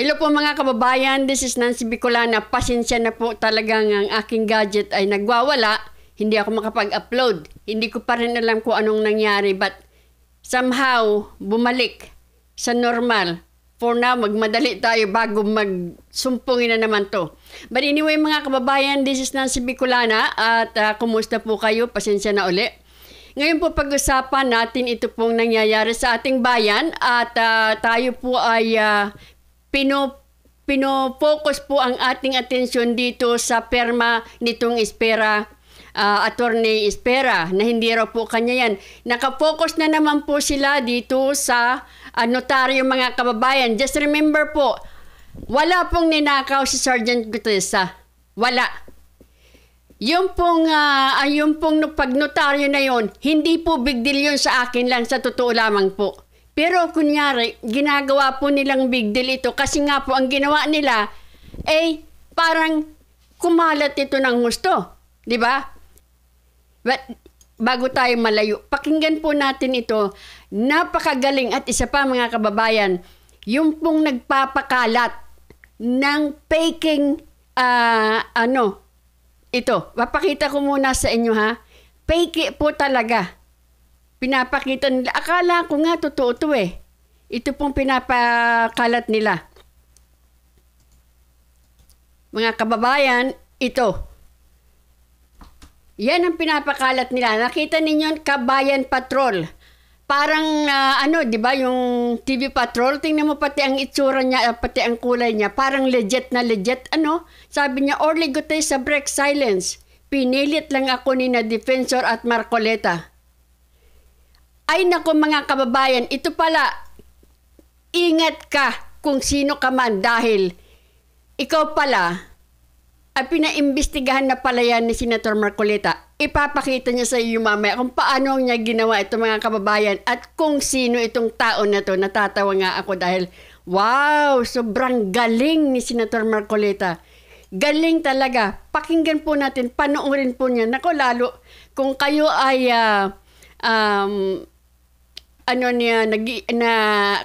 Hello po mga kababayan, this is Nancy Bicolana. Pasensya na po talagang ang aking gadget ay nagwawala. Hindi ako makapag-upload. Hindi ko pa rin alam kung anong nangyari but somehow bumalik sa normal. For now, magmadali tayo bago magsumpungin na naman to. But anyway mga kababayan, this is Nancy Bicolana at kumusta po kayo? Pasensya na uli. Ngayon po pag-usapan natin ito pong nangyayari sa ating bayan at tayo po ay pino-focus po ang ating atensyon dito sa perma nitong Espera, Attorney Espera, na hindi raw po kanya yan. Nakafocus na naman po sila dito sa notaryo mga kababayan. Just remember po, wala pong ninakaw si Sergeant Gutesa. Wala. Yung pong pag-notaryo na yon, hindi po big deal yun sa akin lang, sa totoo lamang po. Pero kunyari, ginagawa po nilang big deal ito kasi nga po ang ginawa nila ay parang kumalat ito ng gusto. Di ba? But bago tayo malayo, pakinggan po natin ito. Napakagaling at isa pa mga kababayan, yung pong nagpapakalat ng faking, ito, papakita ko muna sa inyo ha. Fake po talaga. Pinapakita nila. Akala ko nga totoo ito eh. Ito pong pinapakalat nila. Mga kababayan, ito. Yan ang pinapakalat nila. Nakita ninyo, Kabayan Patrol. Parang, di ba, yung TV Patrol, tingnan mo pati ang itsura niya, pati ang kulay niya. Parang legit na legit. Sabi niya, Orly Gutesa break silence. Pinilit lang ako ni na Defensor at Marcoleta. Ay nako mga kababayan, ito pala, ingat ka kung sino ka man dahil ikaw pala ay pinaimbestigahan na pala yan ni Senator Marcoleta. Ipapakita niya sa iyo mamaya kung paano niya ginawa ito mga kababayan at kung sino itong tao na to. Natatawa nga ako dahil wow, sobrang galing ni Senator Marcoleta. Galing talaga. Pakinggan po natin, panoorin po niya. Nako lalo, kung kayo ay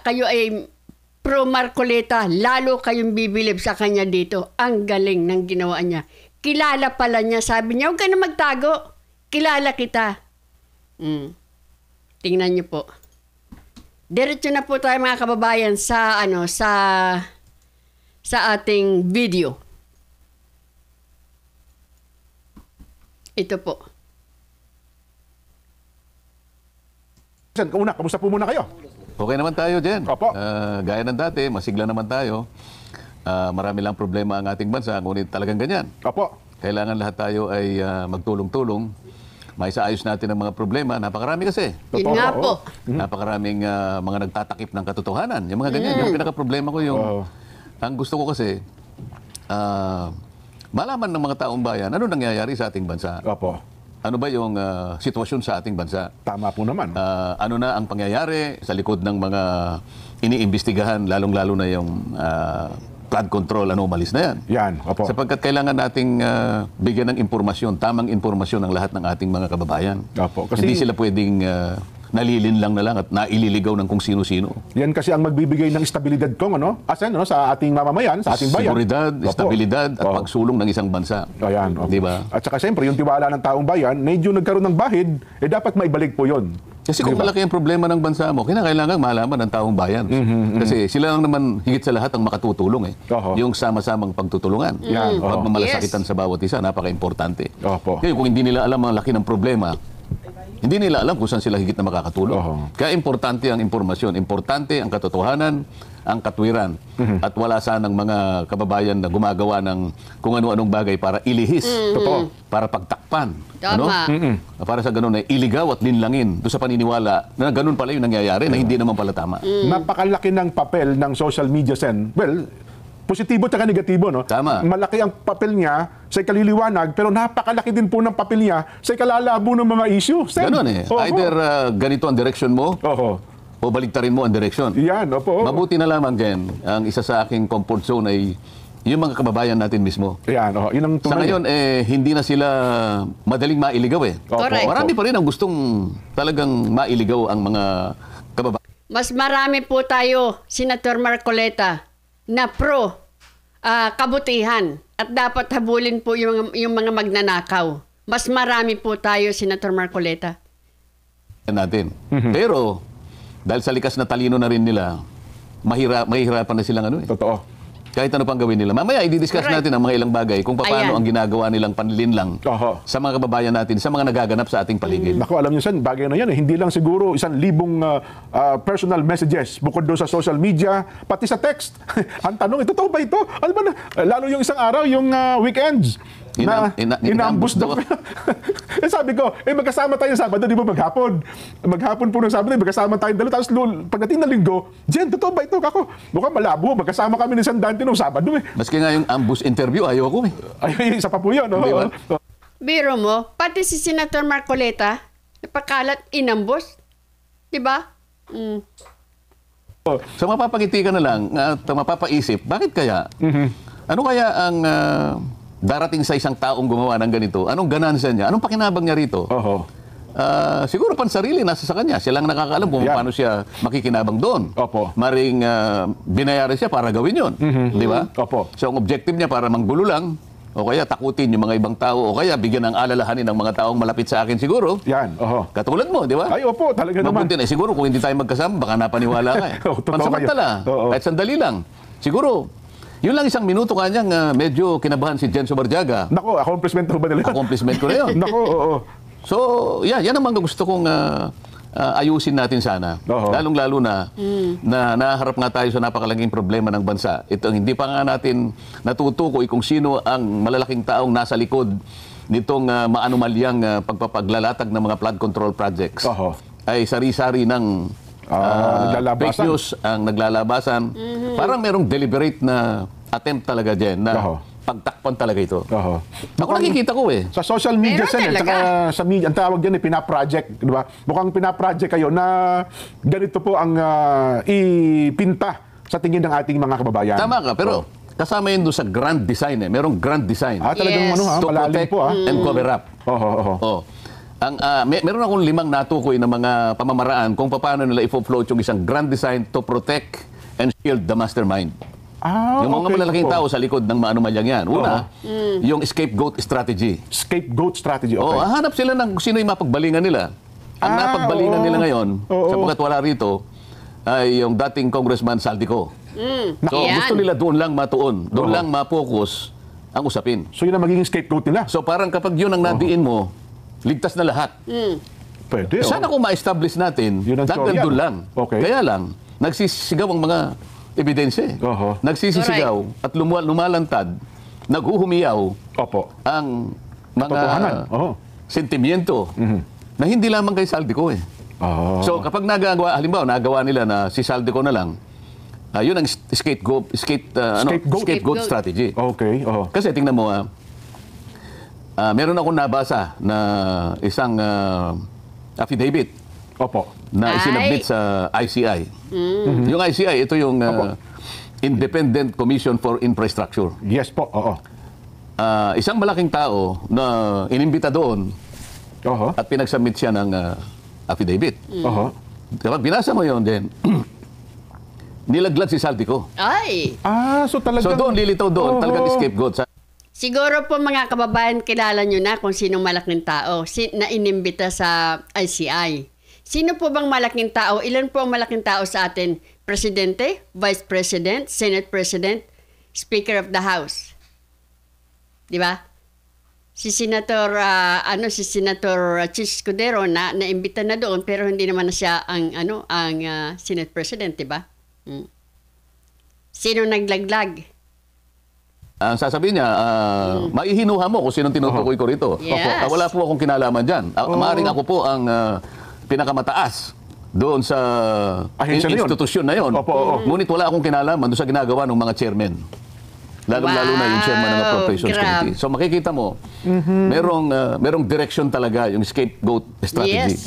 kayo ay pro Marcoleta, lalo kayong bibilib sa kanya dito. Ang galing ng ginawa niya. Kilala pala niya, sabi niya, huwag ka na magtago. Kilala kita. Tingnan niyo po. Diretso na po tayo mga kababayan sa ating video. Ito po. Una, kamusta po muna kayo? Okay naman tayo, Jen. Opo. Gaya ng dati, masigla naman tayo. Marami lang problema ang ating bansa, ngunit talagang ganyan. Opo. Kailangan lahat tayo ay magtulong-tulong. Maisaayos natin ang mga problema. Napakarami kasi. Yun nga po. Napakaraming mga nagtatakip ng katotohanan. Yung mga ganyan. Yung pinaka-problema ko yung... Ang gusto ko kasi, malaman ng mga taong bayan, ano nangyayari sa ating bansa. Opo. Ano ba yung sitwasyon sa ating bansa? Tama po naman. Ano na ang pangyayari sa likod ng mga iniimbestigahan, lalong-lalo na yung flood control anomalies na yan. Yan, opo. Sapagkat kailangan nating bigyan ng impormasyon, tamang impormasyon ng lahat ng ating mga kababayan. Opo. Kasi hindi sila pwedeng nalilin lang na lang at naililigaw ng kung sino-sino. yan kasi ang magbibigay ng estabilidad sa ating mamamayan, sa ating bayan. Seguridad, Opo. estabilidad at pagsulong ng isang bansa. Ayan, opo. Di ba? At saka siyempre, yung tiwala ng taong bayan, medyo nagkaroon ng bahid, dapat maibalik po yun. Kasi kung malaki ang problema ng bansa mo, kailangan malaman ng taong bayan. Kasi sila lang naman higit sa lahat ang makatutulong Yung sama-samang pagtutulungan. Yan, Pagmamalasakitan sa bawat isa, napaka-importante. Opo. Kaya kung hindi nila alam ang laki ng problema, hindi nila alam kung saan sila higit na makakatulong. Kaya importante ang impormasyon, importante ang katotohanan, ang katwiran. At wala sanang mga kababayan na gumagawa ng kung ano-anong bagay para ilihis, para pagtakpan. Tama. Para sa ganun ay iligaw at linlangin doon sa paniniwala na ganun pala yung nangyayari na hindi naman pala tama. Napakalaki ng papel ng social media, Sen. Well, positibo at negatibo, no? Tama. Malaki ang papel niya sa ikaliliwanag, pero napakalaki din po ng papel niya sa ikalalabo ng mga issue. Sen. Ganun Either ganito ang direction mo, o baligtarin mo ang direction. Yan, opo. Mabuti na lamang, Jen, ang isa sa aking comfort zone ay yung mga kababayan natin mismo. Yan, yun ang tunay. Sa ngayon, hindi na sila madaling mailigaw Correct. Marami pa rin ang gustong talagang mailigaw ang mga kababayan. Mas marami po tayo, Senator Marcoleta. na pro kabutihan at dapat habulin po yung mga magnanakaw. Mas marami po tayo, Senator Marcoleta. Natin. Pero, dahil sa likas na talino na rin nila, mahirapan na silang ano eh. Totoo. Kahit ano pang gawin nila. Mamaya, i-discuss natin ang mga ilang bagay kung paano ang ginagawa nilang panlinlang sa mga kababayan natin, sa mga nagaganap sa ating paligid. Naku, alam niyo saan, bagay na yan. Hindi lang siguro 1,000 personal messages bukod doon sa social media, pati sa text. Ang tanong, totoo ba ito? Alam ba na, lalo yung isang araw, yung weekends, inambus daw. Sabi ko, magkasama tayo Sabado, di ba maghapon? Maghapon po ng Sabado, magkasama tayo dalawa. Tapos pagdating ng Linggo, Jen, totoo ba ito? Kako, mukhang malabo. Magkasama kami ni Sandante nung Sabado eh. Maski nga yung ambush interview, ayoko eh. Ay, isa pa po yun. Diba? Biro mo, pati si Senator Marcoleta, napakalat inambos. Diba? So mapapangiti ka na lang at mapapaisip, bakit kaya? Ano kaya ang darating sa isang taong gumawa ng ganito? Anong ganansya niya? Anong pakinabang niya rito? Siguro pansarili, nasa sa kanya. Siya lang nakakaalam kung paano siya makikinabang doon. Maring binayaran siya para gawin yun. Di ba? So ang objective niya para manggulo lang, o kaya takutin yung mga ibang tao, o kaya bigyan ng alalahanin ng mga taong malapit sa akin siguro. Yan. Katulad mo, di ba? Ay, opo, talaga naman. Mabuti na. Siguro kung hindi tayo magkasama, baka napaniwala ka eh. Pansamantala. Kahit sandali lang. Siguro, yun lang isang minuto kanyang medyo kinabahan si Jen Subarjaga. Nako, accomplishment ba nila? Accomplishment ko na yun. Nako, oo. So, yan ang mga gusto kong ayusin natin sana. Lalong-lalo na naharap nga tayo sa napakalaking problema ng bansa. Ito, hindi pa nga natin natutukoy kung sino ang malalaking taong nasa likod nitong maanumalyang pagpapaglalatag ng mga flood control projects. Ay sari-sari ng fake news ang naglalabasan. Parang merong deliberate na attempt talaga dyan na pagtakpan talaga ito. Ako nakikita ko eh. Sa social media sen, saka sa media, ang tawag dyan pinaproject, di ba? Mukhang pinaproject kayo na ganito po ang ipinta sa tingin ng ating mga kababayan. Tama ka, pero kasama yun doon sa grand design eh. Merong grand design. Talagang to malalim protect po and cover up. Meron akong 5 natukoy na mga pamamaraan kung paano nila i-float yung isang grand design to protect and shield the mastermind. Yung mga malalaking tao sa likod ng maanumalyang yan. Una, yung scapegoat strategy. Scapegoat strategy, hanap sila ng sino yung mapagbalingan nila. Ang napagbalingan nila ngayon, sapagkat wala rito, ay yung dating Congressman Saldico. So, gusto nila doon lang matuon. Doon lang ma-focus ang usapin. So, yun ang magiging scapegoat nila? So, parang kapag yun ang nadiin mo, ligtas na lahat. Pwede. Sana kung ma-establish natin, hanggang doon lang. Kaya lang, nagsisigaw ang mga ebidensya. Nagsisisigaw at lumalantad, naghuhumiyaw ang mga sentimiento na hindi lamang kay Saldico eh. So kapag halimbawa nagawa nila na si Saldico na lang, yun ang scapegoat strategy. Kasi tingnan mo, meron akong nabasa na isang affidavit na isinabit sa ICI. Yung ICI, ito yung Independent Commission for Infrastructure. Yes po, Isang malaking tao na inimbita doon at pinagsubmit siya ng affidavit. Kapag binasa mo yun din, nilaglag si Saldico. So talagang... So doon, lilitaw doon, talagang scapegoat. Siguro po mga kababayan, kilala nyo na kung sinong malaking tao na inimbita sa ICI. Sino po bang malaking tao? Ilan po ang malaking tao sa atin? Presidente, Vice President, Senate President, Speaker of the House. Di ba? Si Senator Chis Escudero naimbita na doon pero hindi naman na siya ang Senate President, di ba? Sino naglaglag? Ang sasabihin niya, maihinuha mo kung sinong tinutukoy ko rito. Yes. Wala po akong kinalaman dyan. Maaring ako po ang pinakamataas doon sa institusyon na yun. Ngunit wala akong kinalaman doon sa ginagawa ng mga chairman. Lalo na yung chairman ng Appropriations Committee. So makikita mo, merong direction talaga yung scapegoat strategy.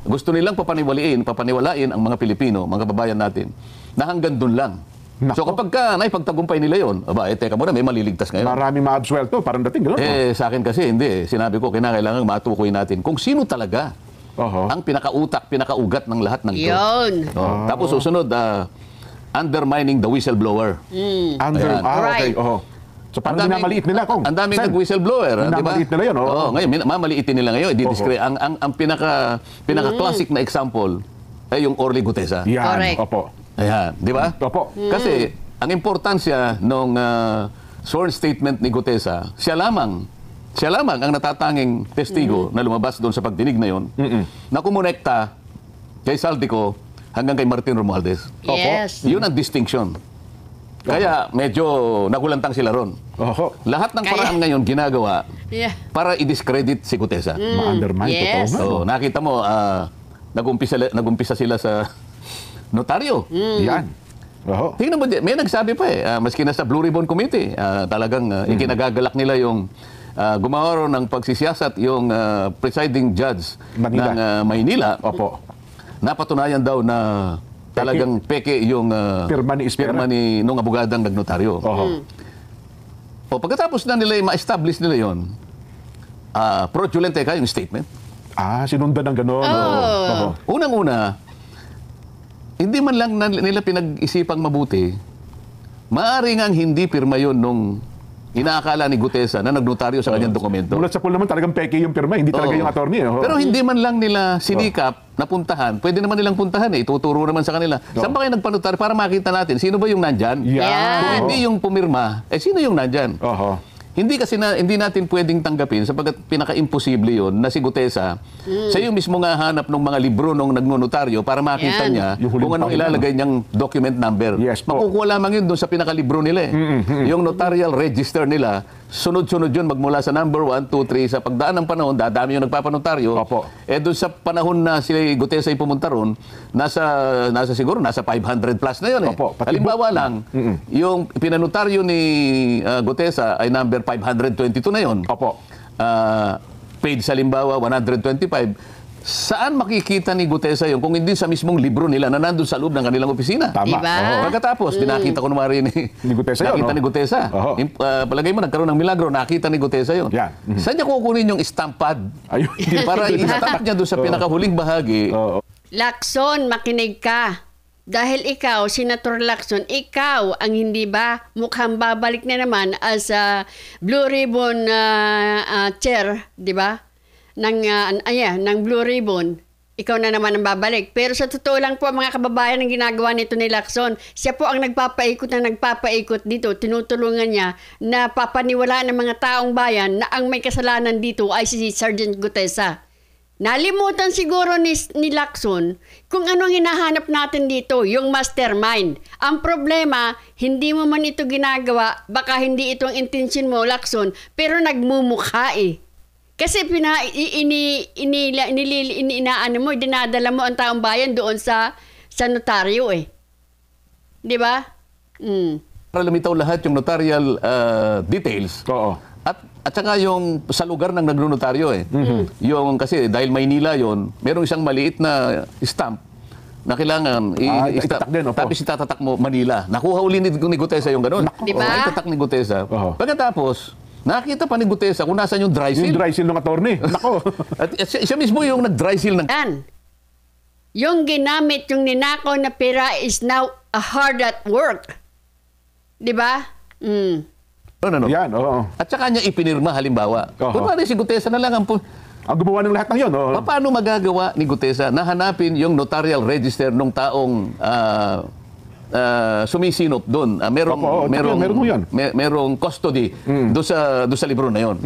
Gusto nilang papaniwalain ang mga Pilipino, mga kababayan natin, na hanggang doon lang. So kapag naipagtagumpay nila yun, teka muna, may maliligtas ngayon. Maraming ma-absuelto, parang dating gano'n. Sa akin kasi, hindi. Sinabi ko, kinakailangan matukoy natin kung sino talaga ang pinakautak, pinakaugat ng lahat ng ito. Yun. Tapos susunod, undermining the whistleblower. Under, Ayan. okay. Right. Oo. So, parang dinamaliit nila. Ang daming Sen, nag-whistleblower, di ba? dinamaliit nila yun, oo. Oo, ngayon, mamaliitin nila ngayon. Ang pinaka-classic na example ay yung Orly Gutesa. Yan, Correct. opo. Ayan, di ba? Opo. Kasi, ang importansya nung sworn statement ni Gutesa, siya lamang ang natatanging testigo na lumabas doon sa pagdinig na yon, na kumonekta kay Saldico hanggang kay Martin Romualdez. Yes. Yun ang distinction. Kaya medyo nagulantang sila ron. Oho. Lahat ng Kaya- paraan ngayon ginagawa Yeah. para i-discredit si Gutesa. Ma-undermine, Yes. totoo nga. So, nakita mo, nag-umpisa sila sa notaryo. Yan. Oho. Tingnan mo, may nagsabi pa maski na sa Blue Ribbon Committee, talagang ikinagagalak nila yung gumawa ron ng pagsisiyasat yung presiding judge Manila. ng Maynila. Opo. Napatunayan daw na talagang peke yung Pirma ni Espera. pirma ni nung abogadang nagnotaryo. Oho. O pagkatapos na nila ma-establish nila yon, fraudulent ka yung statement. Sinundan ng gano'n. Oho. Unang-una, hindi man lang nila pinag-isipang mabuti, maaari ngang hindi pirma yun nung inaakala ni Gutesa na nagnotaryo sa kanyang dokumento. Mulat sa pool naman talagang peke yung pirma, hindi talaga Oo. yung attorney. Oho. Pero hindi man lang nila sinikap na puntahan. Pwede naman nilang puntahan Ituturo naman sa kanila. Saan ba kayo nagpanotaryo para makita natin sino ba yung nandyan? Yan. Kung Oho. hindi yung pumirma, sino yung nandyan? Oho. Hindi kasi hindi natin pwedeng tanggapin sapagkat pinaka-imposible yon na si Gutesa, siya yung mismo nga hanap ng mga libro nung nagnonotaryo para makita Yan. niya Yung huling kung anong pahina, ilalagay niyang document number. Yes po. Makukuha lamang yun doon sa pinaka-libro nila Yung notarial register nila, sunod-sunod yun magmula sa number 1, 2, 3. Sa pagdaan ng panahon, dadami yung nagpapanotaryo. Opo. Doon sa panahon na si Gutesa ay pumunta ron, siguro nasa 500 plus na yun Opo, pati Halimbawa lang, yung pinanotaryo ni Gutesa ay number 522 na yun. Opo. Page sa limbawa 125. Saan makikita ni Gutesa yun kung hindi sa mismong libro nila na nandun sa loob ng kanilang opisina? Tama. Diba? Oho. Pagkatapos, pinakita ko naman rin Ni Gutesa yun, nakita no? ni Gutesa. Oho. Palagay mo, nagkaroon ng milagro, nakita ni Gutesa yun. Yan. Saan niya kukunin yung stamp pad? Ayun. Para i-stamp niya doon sa pinakahuling bahagi. Oo. Lacson, makinig ka. Dahil ikaw, Senator Lacson, ikaw ang hindi ba mukhang babalik na naman as Blue Ribbon chair, di ba? Ng Blue Ribbon. Ikaw na naman ang babalik. Pero sa totoo lang po, mga kababayan, ang ginagawa nito ni Lacson, siya po ang nagpapaikot dito. Tinutulungan niya na papaniwalaan ng mga taong bayan na ang may kasalanan dito ay si Sergeant Gutesa. Nalimutan siguro ni Lacson kung ano ang hinahanap natin dito, yung mastermind. Ang problema, hindi mo man ito ginagawa, baka hindi ito ang intention mo, Lacson, pero nagmumukha Kasi dinadala mo ang taong bayan doon sa notaryo Di ba? Para lumitaw lahat yung notarial details. Oo. At saka yung sa lugar ng nagnonotaryo Yung kasi dahil Maynila yon, merong isang maliit na stamp na kailangan itatak din, opo. tapos itatatak mo Manila. Nakuha uli ni Gutesa yung ganun. Diba? Itatak ni Gutesa. Oho. Pagkatapos, nakita pa ni Gutesa kung nasaan yung dry Yung seal. dry seal ng attorney. Nako. At siya mismo yung nag-dry seal ng... Yan. Yung ginamit, yung ninakaw na pera is now hard at work. Di ba? No. Yan, oo. At saka niya ipinirma halimbawa. Oho. Kung si Gutesa na lang ang... Ang gumawa ng lahat ng yun, oo. Paano magagawa ni Gutesa na hanapin yung notarial register ng taong sumisinop doon? Opo, meron mo yan. Merong custody doon sa libro na yon.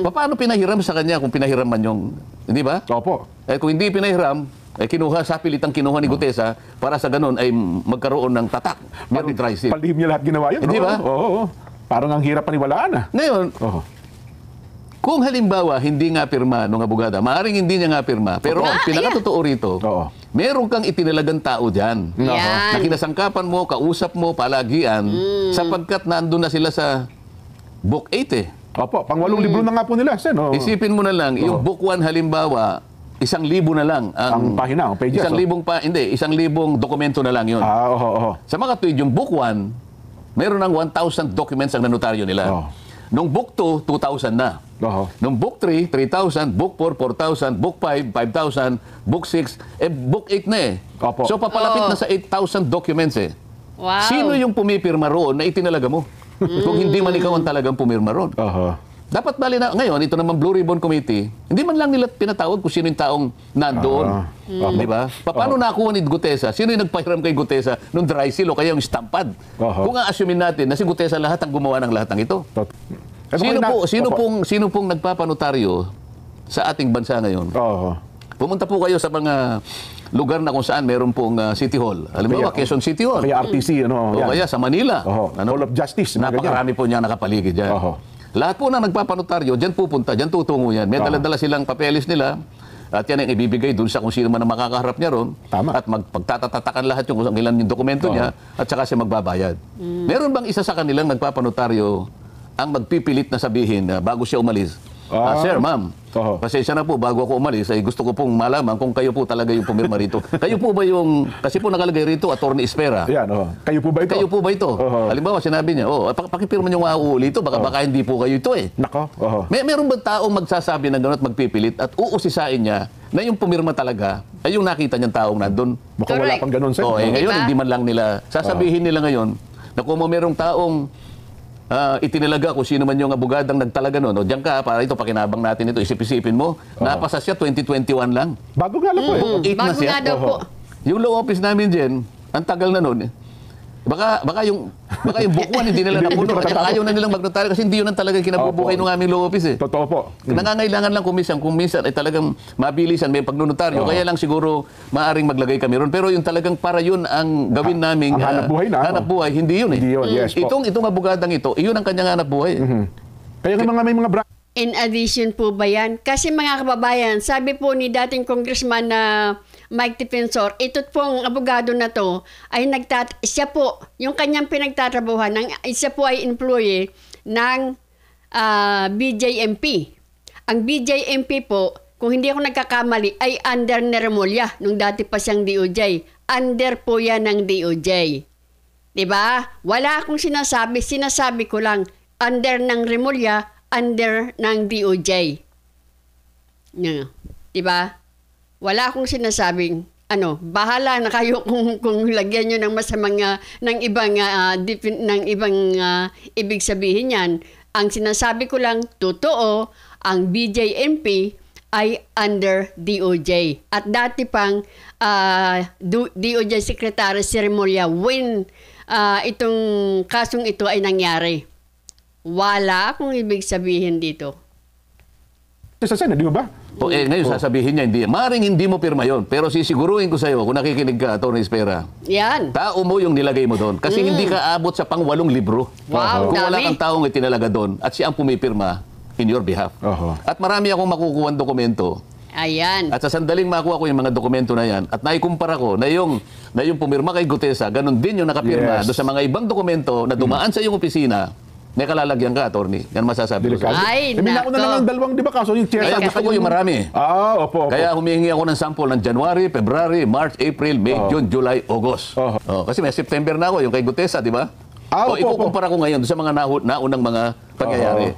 Paano pinahiram sa kanya kung pinahiram man yung... Hindi ba? Opo. Kung hindi pinahiram, sa pilitang kinuha ni Gutesa para sa ganun ay magkaroon ng tatak. Merong dry seal. Palihim niya lahat ginawa yun. Hindi ba? Oo. Parang ang hirap paniwalaan Ngayon, Oo. kung halimbawa hindi nga pirma nung abogada, maaaring hindi niya nga pirma, pero ang pinakatotoo rito, Oo. meron kang itinilagang tao dyan. Yan. Na kinasangkapan mo, kausap mo, palagian, sapagkat nandun na sila sa Book 8 Opo, pang-walong libro na nga po nila, Sen. Oo. Isipin mo na lang, yung Book 1 halimbawa, 1,000 na lang Ang pahina, ang pages, 1,000 dokumento na lang yun. Oo. Sa mga tuwid, yung Book 1, meron ng 1,000 documents ang nanotaryo nila. Oo. Nung Book 2, 2,000 na. Oo. Nung Book 3, 3,000. Book 4, 4,000. Book 5, 5,000. Book 6, Book 8 na Opo. So papalapit na sa 8,000 documents Wow. Sino yung pumipirma roon na itinalaga mo? Kung hindi man ikaw ang talagang pumirma roon. Dapat bali na, ngayon, ito naman Blue Ribbon Committee, hindi man lang nila pinatawag kung sino yung taong nandoon. Di ba? Paano nakuha ni Gutesa? Sino yung nagpahiram kay Gutesa nung dry seal o kaya yung stampad? Kung aassumin natin na si Gutesa lahat ang gumawa ng lahat ng ito. Sino pong nagpapanotaryo sa ating bansa ngayon? Pumunta po kayo sa mga lugar na kung saan meron pong City Hall. Alam mo ba, Quezon City Hall. Kaya RTC, O kaya sa Manila. Hall of Justice. Napakarami po niya nakapaligid dyan. Lahat po na nagpapanotaryo, dyan pupunta, dyan tutungo yan. May dala-dala silang papeles nila at yan ang ibibigay dun sa kung sino man ang makakaharap niya ron. Tama. At magpagtatatakan lahat yung kung ilan yung dokumento niya at saka siya magbabayad. Meron bang isa sa kanilang nagpapanotaryo ang magpipilit na sabihin bago siya umalis? Sir, ma'am, pasensya na po, bago ako umalis, ay gusto ko pong malaman kung kayo po talaga yung pumirma rito. Kayo po ba yung, kasi po nakalagay rito, Attorney Espera. Yan, kayo po ba ito? Kayo po ba ito? Halimbawa, sinabi niya, pakipirma niyo nga uuli ito, baka hindi po kayo ito eh. Nako. Meron ba taong magsasabi ng gano'n at magpipilit at uusisain niya na yung pumirma talaga ay yung nakita niyang taong nandun? Mukhang wala pang ganun, sir. Ngayon, hindi man lang nila, sasabihin nila ngayon, na kung merong taong itinalaga kung sino man yung abogadang nagtalaga noon. O diyan ka, para ito, pakinabang natin ito, isip-isipin mo, napasa siya 2021 lang. Bago nga lang po eh. Bago nga daw po. Yung law office namin dyan, ang tagal na noon. Baka yung bukuan hindi nila napuno. At ayaw na nilang magnotaryo kasi hindi yun ang talagang kinabubuhay ng aming law office eh. Totoo po. Nangangailangan lang kung minsan ay talagang mabilisan may pagnotaryo. Kaya lang siguro maaring maglagay kami ron. Pero yung talagang para yun ang gawin naming ang hanap buhay na. Hanap buhay, hindi yun eh. Hindi yun, yes po. Itong abogadang ito, iyon ang kanyang hanap buhay. Kaya may mga In addition po ba yan? Kasi mga kababayan, sabi po ni dating congressman na Mike Defensor, ito pong abogado na to ay siya po, yung kanyang pinagtatrabuhan, siya po ay employee ng BJMP. Ang BJMP po, kung hindi ako nagkakamali, ay under ni Remulla, nung dati pa siyang DOJ. Under po yan ng DOJ. Diba? Wala akong sinasabi ko lang, under ng Remulla, under ng DOJ. Diba? Wala akong sinasabing, bahala na kayo kung lagyan nyo ng masamang, ng ibang ibig sabihin yan. Ang sinasabi ko lang, totoo, ang BJMP ay under DOJ. At dati pang DOJ Secretary si Remulla when itong kasong ito ay nangyari. Wala akong ibig sabihin dito. Sa Senate, di ba? Ngayon sasabihin niya, maaaring hindi mo pirma yon. Pero sisiguruhin ko sa'yo, kung nakikinig ka, Atty. Espera, yan. Tao mo yung nilagay mo doon. Kasi hindi ka abot sa pang-8 libro. Wow, kung wala dami. kang taong itinalaga doon at siya ang pumipirma in your behalf. At marami akong makukuha dokumento. Ayan. At sa sandaling makuha ko yung mga dokumento na yan at naikumpara ko na yung pumirma kay Gutesa, ganun din yung nakapirma doon sa mga ibang dokumento na dumaan sa iyong opisina. May kalalagyan ka, attorney. Yan masasabi ko sa'yo. Ay, Nauna na lang dalawang, di ba, kaso yung chair. Kaya gusto ko yung marami. Opo. Kaya humihingi ako ng sample ng January, February, March, April, May, June, July, August. Kasi may September na ako, yung kay Gutesa, di ba? Ikukumpara ko ngayon sa mga naunang mga pangyayari.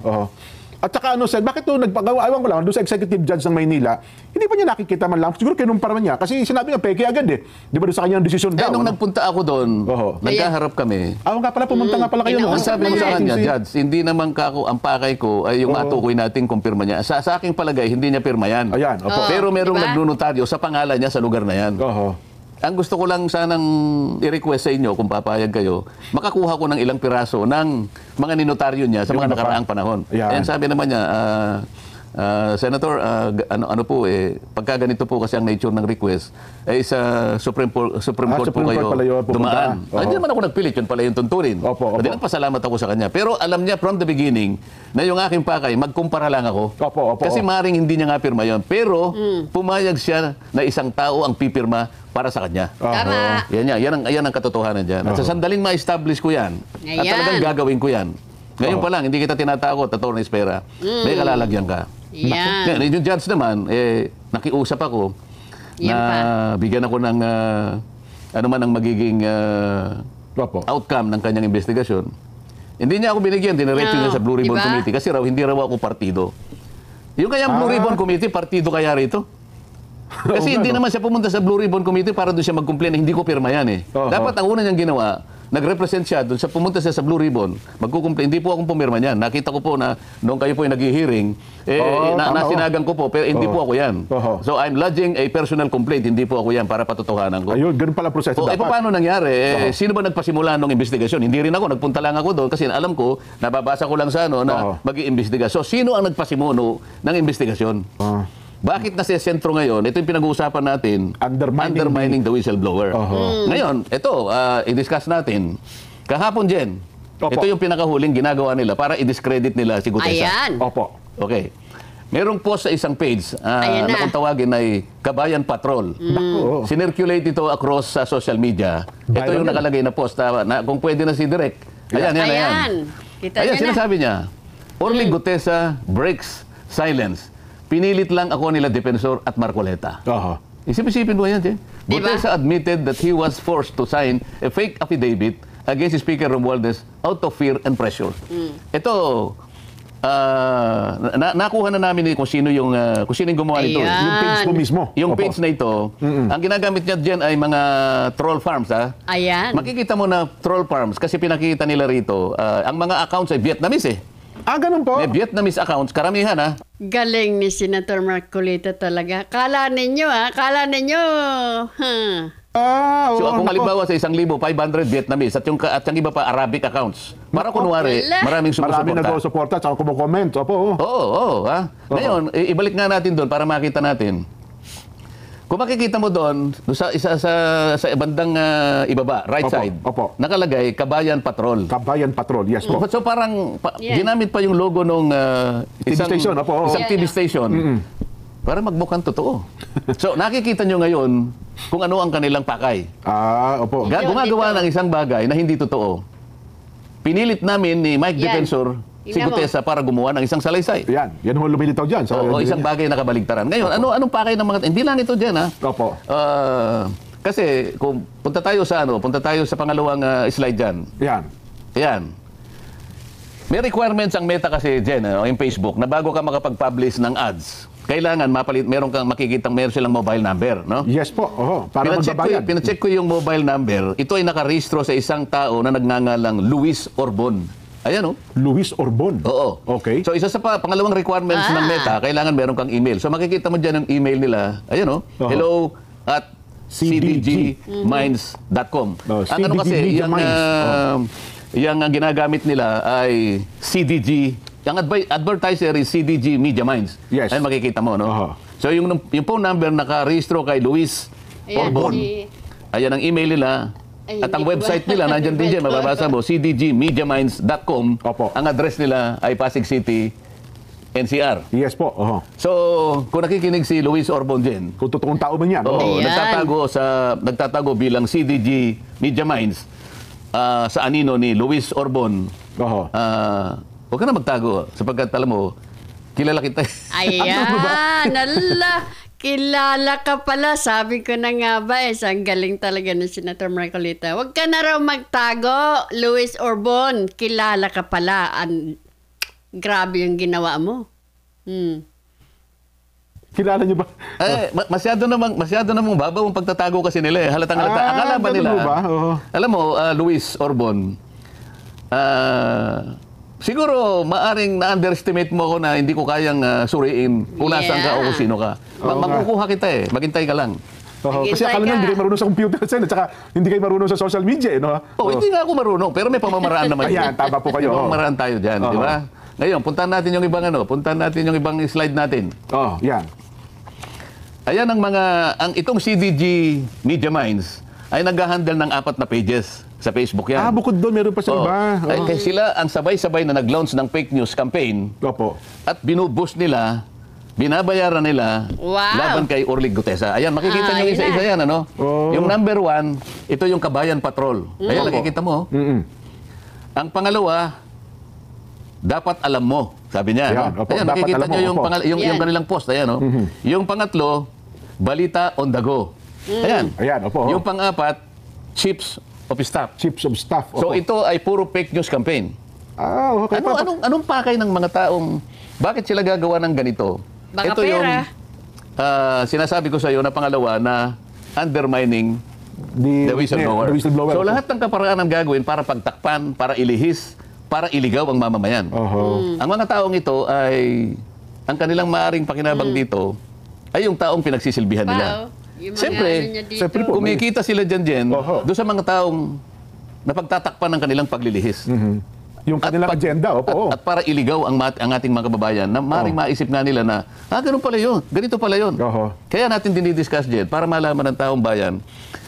At saka sir, bakit nagpagawa, ewan ko lang, doon sa executive judge ng Maynila, hindi pa niya nakikita man lang, siguro kinumpara niya, kasi sinabi niya, peke agad eh. Di ba doon sa kanyang desisyon daw? Nung nagpunta ako doon, nagkaharap kami. Nga pala, pumunta nga pala kayo. Ang sabi ko sa kanya, Judge, hindi naman ang pakay ko ay yung matukoy nating kung pirma niya. Sa aking palagay, hindi niya pirma yan. Ayan, Pero merong diba? nagnunotaryo sa pangalan niya sa lugar na yan. Ang gusto ko lang sanang i-request sa inyo, kung papayag kayo, makakuha ko ng ilang piraso ng mga ninotaryo niya sa mga nakaraang panahon. And sabi naman niya, Senator, pagka ganito po kasi ang nature ng request, ay sa Supreme Court po kayo dumaan. Hindi naman ako nagpilit, yun pala yung tuntunin. Hindi nagpasalamat ako sa kanya. Pero alam niya from the beginning na yung aking pakay, magkumpara lang ako. Kasi maring hindi niya nga pirma yun. Pero pumayag siya na isang tao ang pipirma para sa kanya. Tama. Yan ang katotohanan dyan. At sa sandaling ma-establish ko yan, at talagang gagawin ko yan. Ngayon pa lang, hindi kita tinatakot, Atty. Espera. May kalalagyan ka. Yan. Yung judge naman, nakiusap ako na bigyan ako ng ano man ang magiging outcome ng kanyang investigasyon. Hindi niya ako binigyan, diniretso niya sa Blue Ribbon Committee kasi hindi raw ako partido. Yung kayang Blue Ribbon Committee, partido kaya rito? Kasi hindi naman siya pumunta sa Blue Ribbon Committee para doon siya mag-complain na hindi ko pirma yan eh. Dapat ang una niyang ginawa, nag-represent siya doon sa pumunta siya sa Blue Ribbon, magkukumplain. Hindi po akong pumirma niyan. Nakita ko po na noong kayo po ay nag-hearing, nasinagan ko po, pero hindi po ako yan. So I'm lodging a personal complaint, hindi po ako yan para patotohanan ko. Ayun, ganun pala proseso dapat. Paano nangyari? Sino ba nagpasimula ng investigasyon? Hindi rin ako, nagpunta lang ako doon kasi alam ko, nababasa ko lang sa na mag-iimbestiga. So sino ang nagpasimuno ng investigasyon? Bakit nasa sentro ngayon? Ito yung pinag-uusapan natin, undermining the whistleblower. Ngayon, ito, i-discuss natin. Kahapon, Jen, ito yung pinakahuling ginagawa nila para i-discredit nila si Gutesa. Ayan. Opo. Okay. Merong post sa isang page na kung tawagin ay Kabayan Patrol. Sinirculate ito across sa social media. Ito yung nakalagay na post na kung pwede na si Direk. Ayan. Kita Ayan, nyo sinasabi niya, Orly Gutesa breaks silence. Pinilit lang ako nila Defensor at Marcoleta. Isip-isipin mo yan, Jen. Gutesa admitted that he was forced to sign a fake affidavit against Speaker Romualdez out of fear and pressure. Ito, nakuha na namin kung sino yung gumawa nito. Yung page mo mismo. Yung page na ito, ang ginagamit niya dyan ay mga troll farms. Ayan. Makikita mo na troll farms kasi pinakita nila rito, ang mga accounts ay Vietnamese Ganun po? May Vietnamese accounts, karamihan Galing ni Senator Marcolita talaga. Kala ninyo So kung halimbawa sa 1,500 Vietnamese at yung iba pa Arabic accounts, para kunwari, maraming sumusuporta. Maraming nag-suporta at kumukomment. Opo. Ngayon, ibalik nga natin doon para makita natin. Kung makikita mo doon, sa bandang ibaba, right side, nakalagay Kabayan Patrol. Kabayan Patrol, yes po. So parang ginamit pa yung logo nung isang TV station. Para magmukhang totoo. So nakikita nyo ngayon kung ano ang kanilang pakay. Opo. Gumagawa ng isang bagay na hindi totoo. Pinilit namin ni Mike Defensor si Gutesa para gumawa ng isang salaysay. Yan ho lumilitaw dyan. Isang bagay na kabaligtaran. Ngayon, anong pakay ng mga... Hindi lang ito dyan, Opo. Kasi, kung punta tayo sa pangalawang slide dyan. Yan. May requirements ang Meta kasi dyan, yung Facebook, na bago ka makapag-publish ng ads, kailangan meron silang mobile number, no? Yes po. Para magbabayad. Pinacheck ko yung mobile number. Ito ay nakarehistro sa isang tao na nagngangalang Luis Orbon. Ayan, Luis Orbon. Oo. Okay. So, isa sa pangalawang requirements ng Meta, kailangan meron kang email. So, makikita mo dyan ang email nila. Ayan, hello@cdgminds.com. Ang ano kasi, yung ginagamit nila ay CDG. Ang advertiser is CDG Media Minds. Yes. Ayan, makikita mo, no? So, yung phone number nakarehistro kay Luis Orbon. Ayan ang email nila. At ang website nila, nandyan din dyan, mababasa mo, cdgmediaminds.com. Ang address nila ay Pasig City, NCR. Yes po. So, kung nakikinig si Luis Orbon dyan, kung totoong tao man yan. Nagtatago bilang CDG Media Minds sa anino ni Luis Orbon. Huwag ka na magtago sapagkat alam mo, kilala kita. Ayan, kilala ka pala. Sabi ko na nga ba, ang galing talaga ni Senator Marcolita. Huwag ka na raw magtago, Luis Orbon. Kilala ka pala. Grabe yung ginawa mo. Kilala niyo ba? Masyado namang babaw ang pagtatago kasi nila. Halatang halata. Akala ba nila? Alam mo, Luis Orbon, siguro, maaring na-underestimate mo ako na hindi ko kayang suriin kung nasaan ka o kung sino ka. Magkukuha kita Maghintay ka lang. Kasi akala nga hindi kayo marunong sa computer at saka hindi kayo marunong sa social media, Hindi nga ako marunong, pero may pamamaraan naman. Ayan, tama po kayo. May pamamaraan tayo dyan, di ba? Ngayon, puntahan natin yung ibang slide natin. Yan. Ayan itong CDG Media Minds ay nag-handle ng 4 na pages sa Facebook yan. Bukod doon, meron pa sa iba. Kaya sila ang sabay-sabay na nag-launch ng fake news campaign. At binuboost nila, binabayaran nila laban kay Orly Gutesa. Ayan, makikita nyo isa-isa yan, Yung number 1, ito yung Kabayan Patrol. Ayan, nakikita mo. Ang pangalawa, dapat alam mo, sabi niya. Ayan, makikita nyo yung kanilang post. Ayan, Yung pangatlo, Balita on the go. Ayan. Yung pang-apat, Chiefs of Staff. So ito ay puro fake news campaign. Okay. Anong pakay ng mga taong, bakit sila gagawa ng ganito? Baka ito pera. Yung sinasabi ko sa iyo na pangalawa na undermining The whistleblower. The whistleblower. So lahat ng kaparaanan gagawin para pagtakpan, para ilihis, para iligaw ang mamamayan. Ang mga taong ito ay, ang kanilang maaring pakinabang dito, ay yung taong pinagsisilbihan nila. Yung mga Siyempre, ano niya dito. siyempre po, kumikita sila dyan, doon sa mga taong napagtatakpan ng kanilang paglilihis. yung kanilang agenda, opo. At para iligaw ang ating mga kababayan na maring maisip nga nila na, ganun pala yun, ganito pala yun. Kaya natin dinidiscuss dyan para malaman ng taong bayan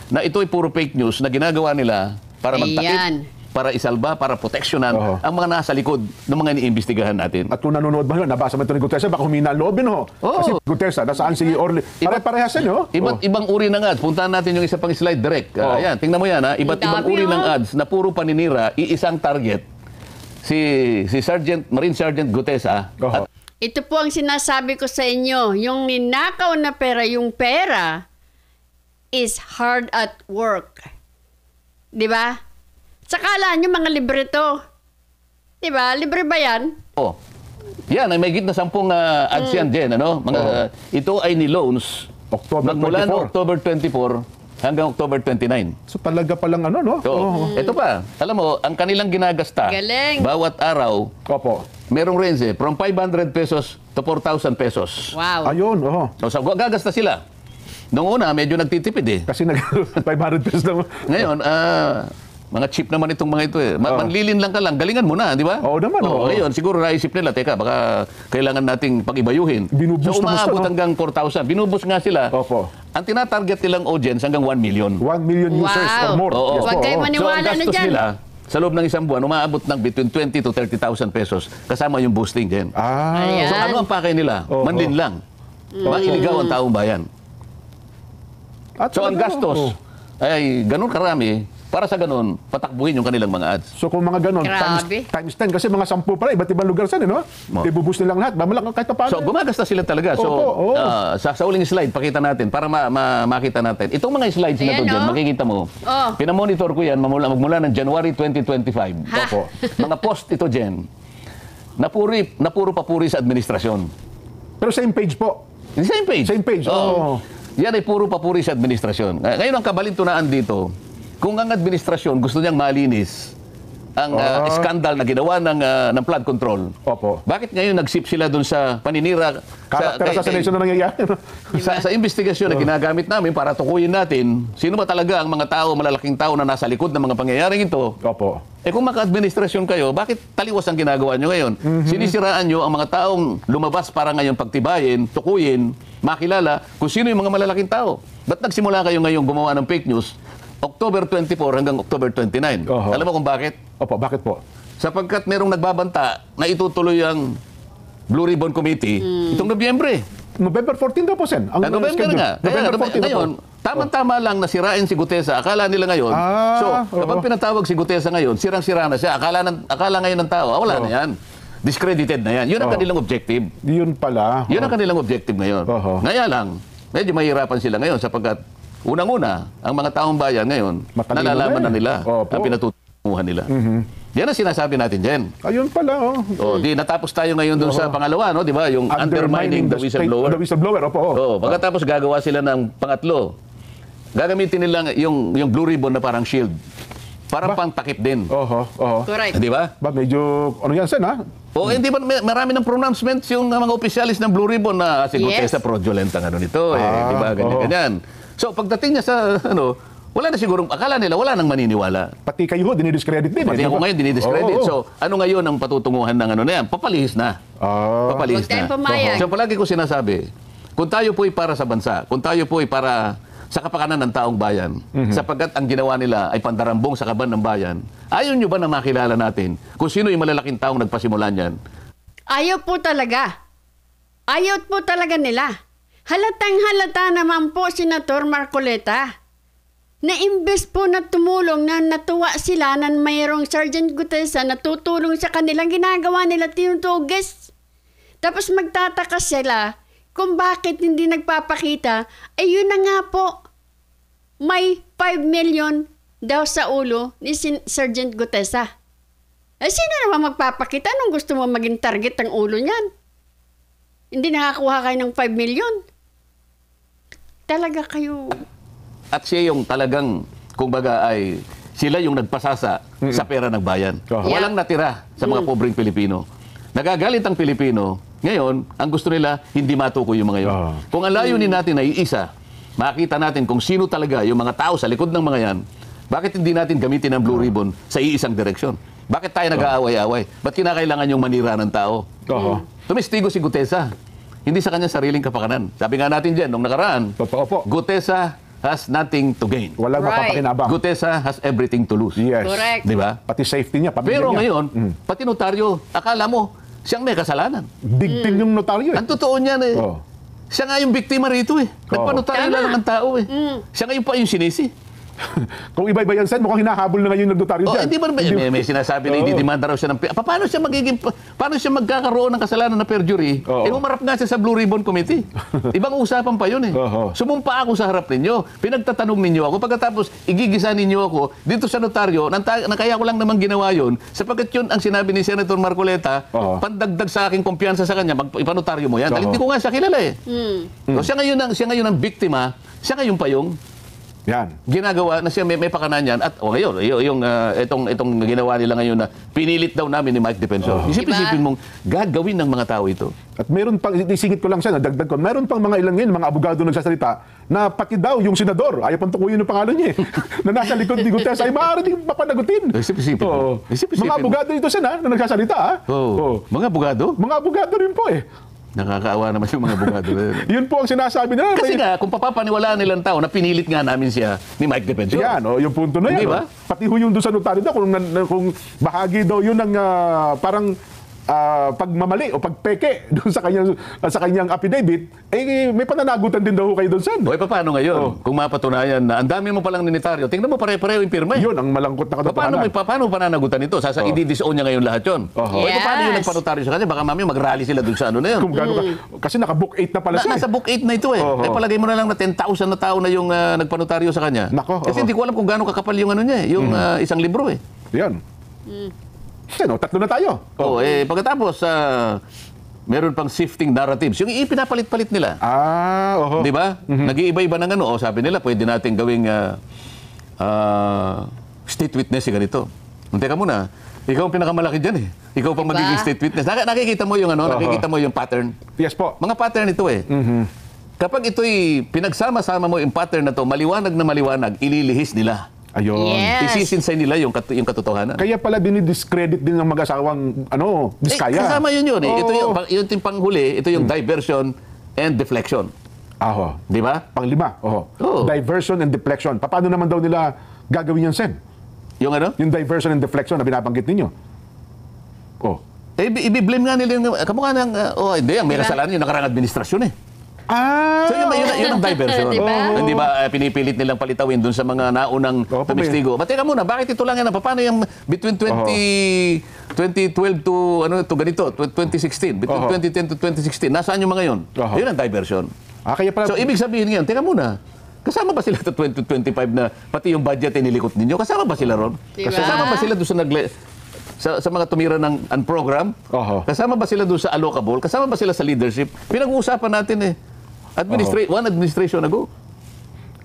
na ito ay puro fake news na ginagawa nila para magtakip, para isalba, para proteksyonan ang mga nasa likod ng mga iniimbestigahan natin. At kung nanonood ba yun, nabasa mo ito ni Gutesa, baka humina ang loob yun, Kasi Gutesa, nasaan si Orly? Pare-parehas yan, Iba't ibang uri ng ads. Puntahan natin yung isa pang slide direct. Ayan, tingnan mo yan, Iba't ibang uri ng ads na puro paninira, iisang target. Si Marine Sergeant Gutesa. Ito po ang sinasabi ko sa inyo. Yung ninakaw na pera, yung pera is hard at work. Di ba? Sakala nyo mga libre to. Di ba? Libre ba yan? Yan, may git na 10 ads yan din. Ito ay ni-loans. Magmula noong October 24 hanggang October 29. So talaga palang Ito pa, alam mo, ang kanilang ginagasta, bawat araw, merong range from 500 pesos to 4,000 pesos. Wow. Ayun, So gagasta sila. Noong una, medyo nagtitipid Kasi 500 pesos lang. Ngayon, mga cheap naman itong mga ito Manlilin lang ka lang, galingan mo na, di ba? Oo naman. Ngayon, siguro naisip nila, teka, baka kailangan nating pag-ibayuhin. Binubus so umaabot hanggang 4,000. Binubus nga sila. Ang tinatarget nilang audience hanggang 1 million. 1 million users or more. Huwag kayo maniwala so, ang gastos na dyan. nila, sa loob ng isang buwan, umaabot ng between 20 to 30,000 pesos kasama yung boosting din. Ayan. So ano ang pakay nila? Manlin lang. Mailigaw ang taong bayan. So ang gastos ay ganun karami. Para sa ganun, patakbuhin yung kanilang mga ads. So kung mga ganun, times 10, kasi mga 10 pala, iba't ibang lugar saan, ibubus nilang lahat. Mamalak kahit paano. So gumagasta sila talaga. So sa uling slide, pakita natin para makita natin. Itong mga slides na to dyan, makikita mo. Pinamonitor ko yan magmula ng January 2025. Mga post ito dyan, na puro papuri sa administrasyon. Pero same page po. Same page. Same page. Yan ay puro papuri sa administrasyon. Ngayon ang kabalintunaan dito, kung ang administrasyon gusto niyang malinis ang skandal na ginawa ng flood control, bakit ngayon nag-sip sila dun sa paninira? Character assassination na nangyayari. Sa investigasyon na ginagamit namin para tukuyin natin, sino ba talaga ang mga tao, malalaking tao na nasa likod ng mga pangyayaring ito? Kung maka-administrasyon kayo, bakit taliwas ang ginagawa nyo ngayon? Sinisiraan nyo ang mga taong lumabas para ngayon pagtibayin, tukuyin, makilala kung sino yung mga malalaking tao. Ba't nagsimula kayo ngayon gumawa ng fake news? October 24 hanggang October 29. Alam mo kung bakit? Bakit po? Sapagkat merong nagbabanta na itutuloy ang Blue Ribbon Committee itong Nobyembre. November 14 daw po, Sen. November nga. November 14 ngayon, tama-tama lang na sirain si Gutesa. Akala nila ngayon. So, kapag pinatawag si Gutesa ngayon, sirang-sira na siya. Akala ngayon ng tao, wala na yan. Discredited na yan. Yun ang kanilang objective. Yun pala. Yun ang kanilang objective ngayon. Ngaya lang, medyo mahirapan sila ngayon sapagkat unang-una, ang mga taong bayan ngayon, nalalaman na nila ang pinatutunguhan nila. Yan ang sinasabi natin dyan. Ayun pala, natapos tayo ngayon dun sa pangalawa, di ba? Yung undermining the whistleblower. The whistleblower, pagkatapos gagawa sila ng pangatlo, gagamitin nila yung Blue Ribbon na parang shield. Parang pang takip din. Correct. Di ba? Medyo, yan, Sen, hindi ba marami ng pronouncements yung mga opisyalis ng Blue Ribbon na si Gutesa fraudulent ang nito. Di ba? Ganyan. So, pagdating niya sa, wala na siguro, akala nila, wala nang maniniwala. Pati kayo, dinidiscredit din. Pati ako ngayon, dinidiscredit. So, ano ngayon ang patutunguhan ng na yan? Papalihis na. Papalihis na. So, palagi ko sinasabi, kung tayo po'y para sa bansa, kung tayo po'y para sa kapakanan ng taong bayan, sapagkat ang ginawa nila ay pandarambong sa kaban ng bayan, ayaw nyo ba na makilala natin kung sino yung malalaking taong nagpasimulan yan? Ayaw po talaga. Ayaw po talaga nila. Halatang-halata naman po, Senator Marcoleta, na imbes po na tumulong na natuwa sila na mayroong Sergeant Gutesa na tutulong sa kanilang ginagawa nila tinutugis. Tapos magtataka sila kung bakit hindi nagpapakita. Ay yun na nga po, may 5 million daw sa ulo ni Sergeant Gutesa. Ay sino naman magpapakita nung gusto mo maging target ang ulo niyan? Hindi nakakuha kayo ng 5 million. Talaga kayo at siya yung talagang, kumbaga ay, sila yung nagpasasa sa pera ng bayan. Walang natira sa mga pobreng Pilipino. Nagagalit ang Pilipino. Ngayon, ang gusto nila, hindi matukoy yung mga yun. Kung ang layunin natin ay isa, makita natin kung sino talaga yung mga tao sa likod ng mga yan, bakit hindi natin gamitin ang Blue Ribbon sa iisang direksyon? Bakit tayo nag-aaway-aaway? Ba't kinakailangan yung manira ng tao? Tumestigo si Gutesa. Hindi sa kanya sariling kapakanan. Sabi nga natin dyan, nung nakaraan, Gutesa has nothing to gain. Walang mapapakinabang. Gutesa has everything to lose. Yes. Correct. Di ba? Pati safety niya, pamilya Pero niya. ngayon, pati notaryo, akala mo, siyang may kasalanan. Digting yung notaryo eh. Ang totoo niyan eh, siya nga yung biktima rito eh. Nagpanotaryo lang ang tao eh. Siya ngayon pa yung sinisi. Kung iba-iba yan, Sen, mukhang hinahabol na ngayon yung nagnotaryo dyan. Hindi ba may sinasabi na ididimanda raw siya ng paano siya magkakaroon ng kasalanan na perjury? Umarap nga siya sa Blue Ribbon Committee. Ibang usapan pa yun eh. Sumumpa ako sa harap ninyo. Pinagtatanong ninyo ako. Pagkatapos, igigisa ninyo ako dito sa notaryo na kaya ko lang naman ginawa yun sapagkat yun ang sinabi ni Senator Marcoleta, pandagdag sa aking kumpiyansa sa kanya, ipanotaryo mo yan. Dahil hindi ko nga siya kilala eh. So, siya ngayon ang biktima, siya ngayon pa yung ginagawa na siya may pakanan yan at ngayon itong ginawa nila ngayon na pinilit daw namin ni Mike Defensor. Isipin mong gagawin ng mga tao ito. At meron pang, isingit ko lang siya, nadagdag ko, meron pang mga ilang yun, mga abogado nagsasalita na pati daw yung senador, ayaw pang tukuyin yung pangalan niya na nasa likod ni Gutesa ay maaari din papanagutin. Isipin mo. Mga abogado ito siya na nagsasalita. Mga abogado? Mga abogado rin po eh. Nakakaawa naman yung mga abogado. Yun po ang sinasabi nila. Kasi nga, kung papapaniwalaan nilang tao na pinilit nga namin siya ni Mike Defensor. Yan, yung punto na yan. Di ba? Pati yung doon sa notaryo daw, kung bahagi daw yun ng parang pagmamali o pagpeke doon sa kanyang affidavit, eh may pananagutan din daw kayo doon, Sen. O paano ngayon? Kung mapatunayan na ang dami mo palang ninitaryo, tingnan mo pare-pareho yung pirma. Yun ang malangkot na katotohanan. Paano pananagutan ito? I-disown niya ngayon lahat yun. Paano yung nagpanotaryo sa kanya? Baka mami mag-rally sila doon sa ano na yun. Kung kasi naka-book 8 na pala siya. Nasa book 8 na ito eh. Palagay mo na lang na 10,000 na tao na yung nagpanotaryo sa kanya. Kasi hindi ko alam kung gaano kakapal yung ano niya, yung isang libro eh. Yan. Tatlo na tayo. Pagkatapos, meron pang shifting narratives. Yung ipinapalit-palit nila. Di ba? Nag-iiba-iba ng ano. Sabi nila, pwede natin gawing state witness ganito. Teka muna, ikaw ang pinakamalaki dyan eh. Ikaw pang magiging state witness. Nakikita mo yung nakikita mo yung pattern. Yes po. Mga pattern ito eh. Kapag ito'y pinagsama-sama mo yung pattern na to, maliwanag na maliwanag, ililihis nila. Ayun. Yes. Isisinsay nila yung katotohanan. Kaya pala dinidiscredit din ng mag-asawang Diskaya. Kasama yun eh. Ito yung panghuli, ito yung diversion and deflection. Di ba? Panglima. Diversion and deflection. Paano naman daw nila gagawin yan, Sen? Yung ano? Yung diversion and deflection na binabanggit ninyo. I-blame nga nila yung kamukha ng, hindi, ang may kasalanan yung nakarang administrasyon eh. So yun ang diversion. Hindi ba pinipilit nilang palitawin dun sa mga naunang tumestigo? Teka muna, bakit ito lang yan? Paano yung between 2012 to ganito, 2016, between 2010 to 2016, nasaan yung mga yun? Yun ang diversion. Kaya pala, So ibig sabihin ngayon, teka muna, kasama ba sila sa 2025 na pati yung budget inilikot ninyo? Kasama ba sila ron? Kasama ba sila doon sa mga tumira ng program? Kasama ba sila doon sa allocable? Kasama ba sila sa leadership? Pinag-uusapan natin eh. One administration ago.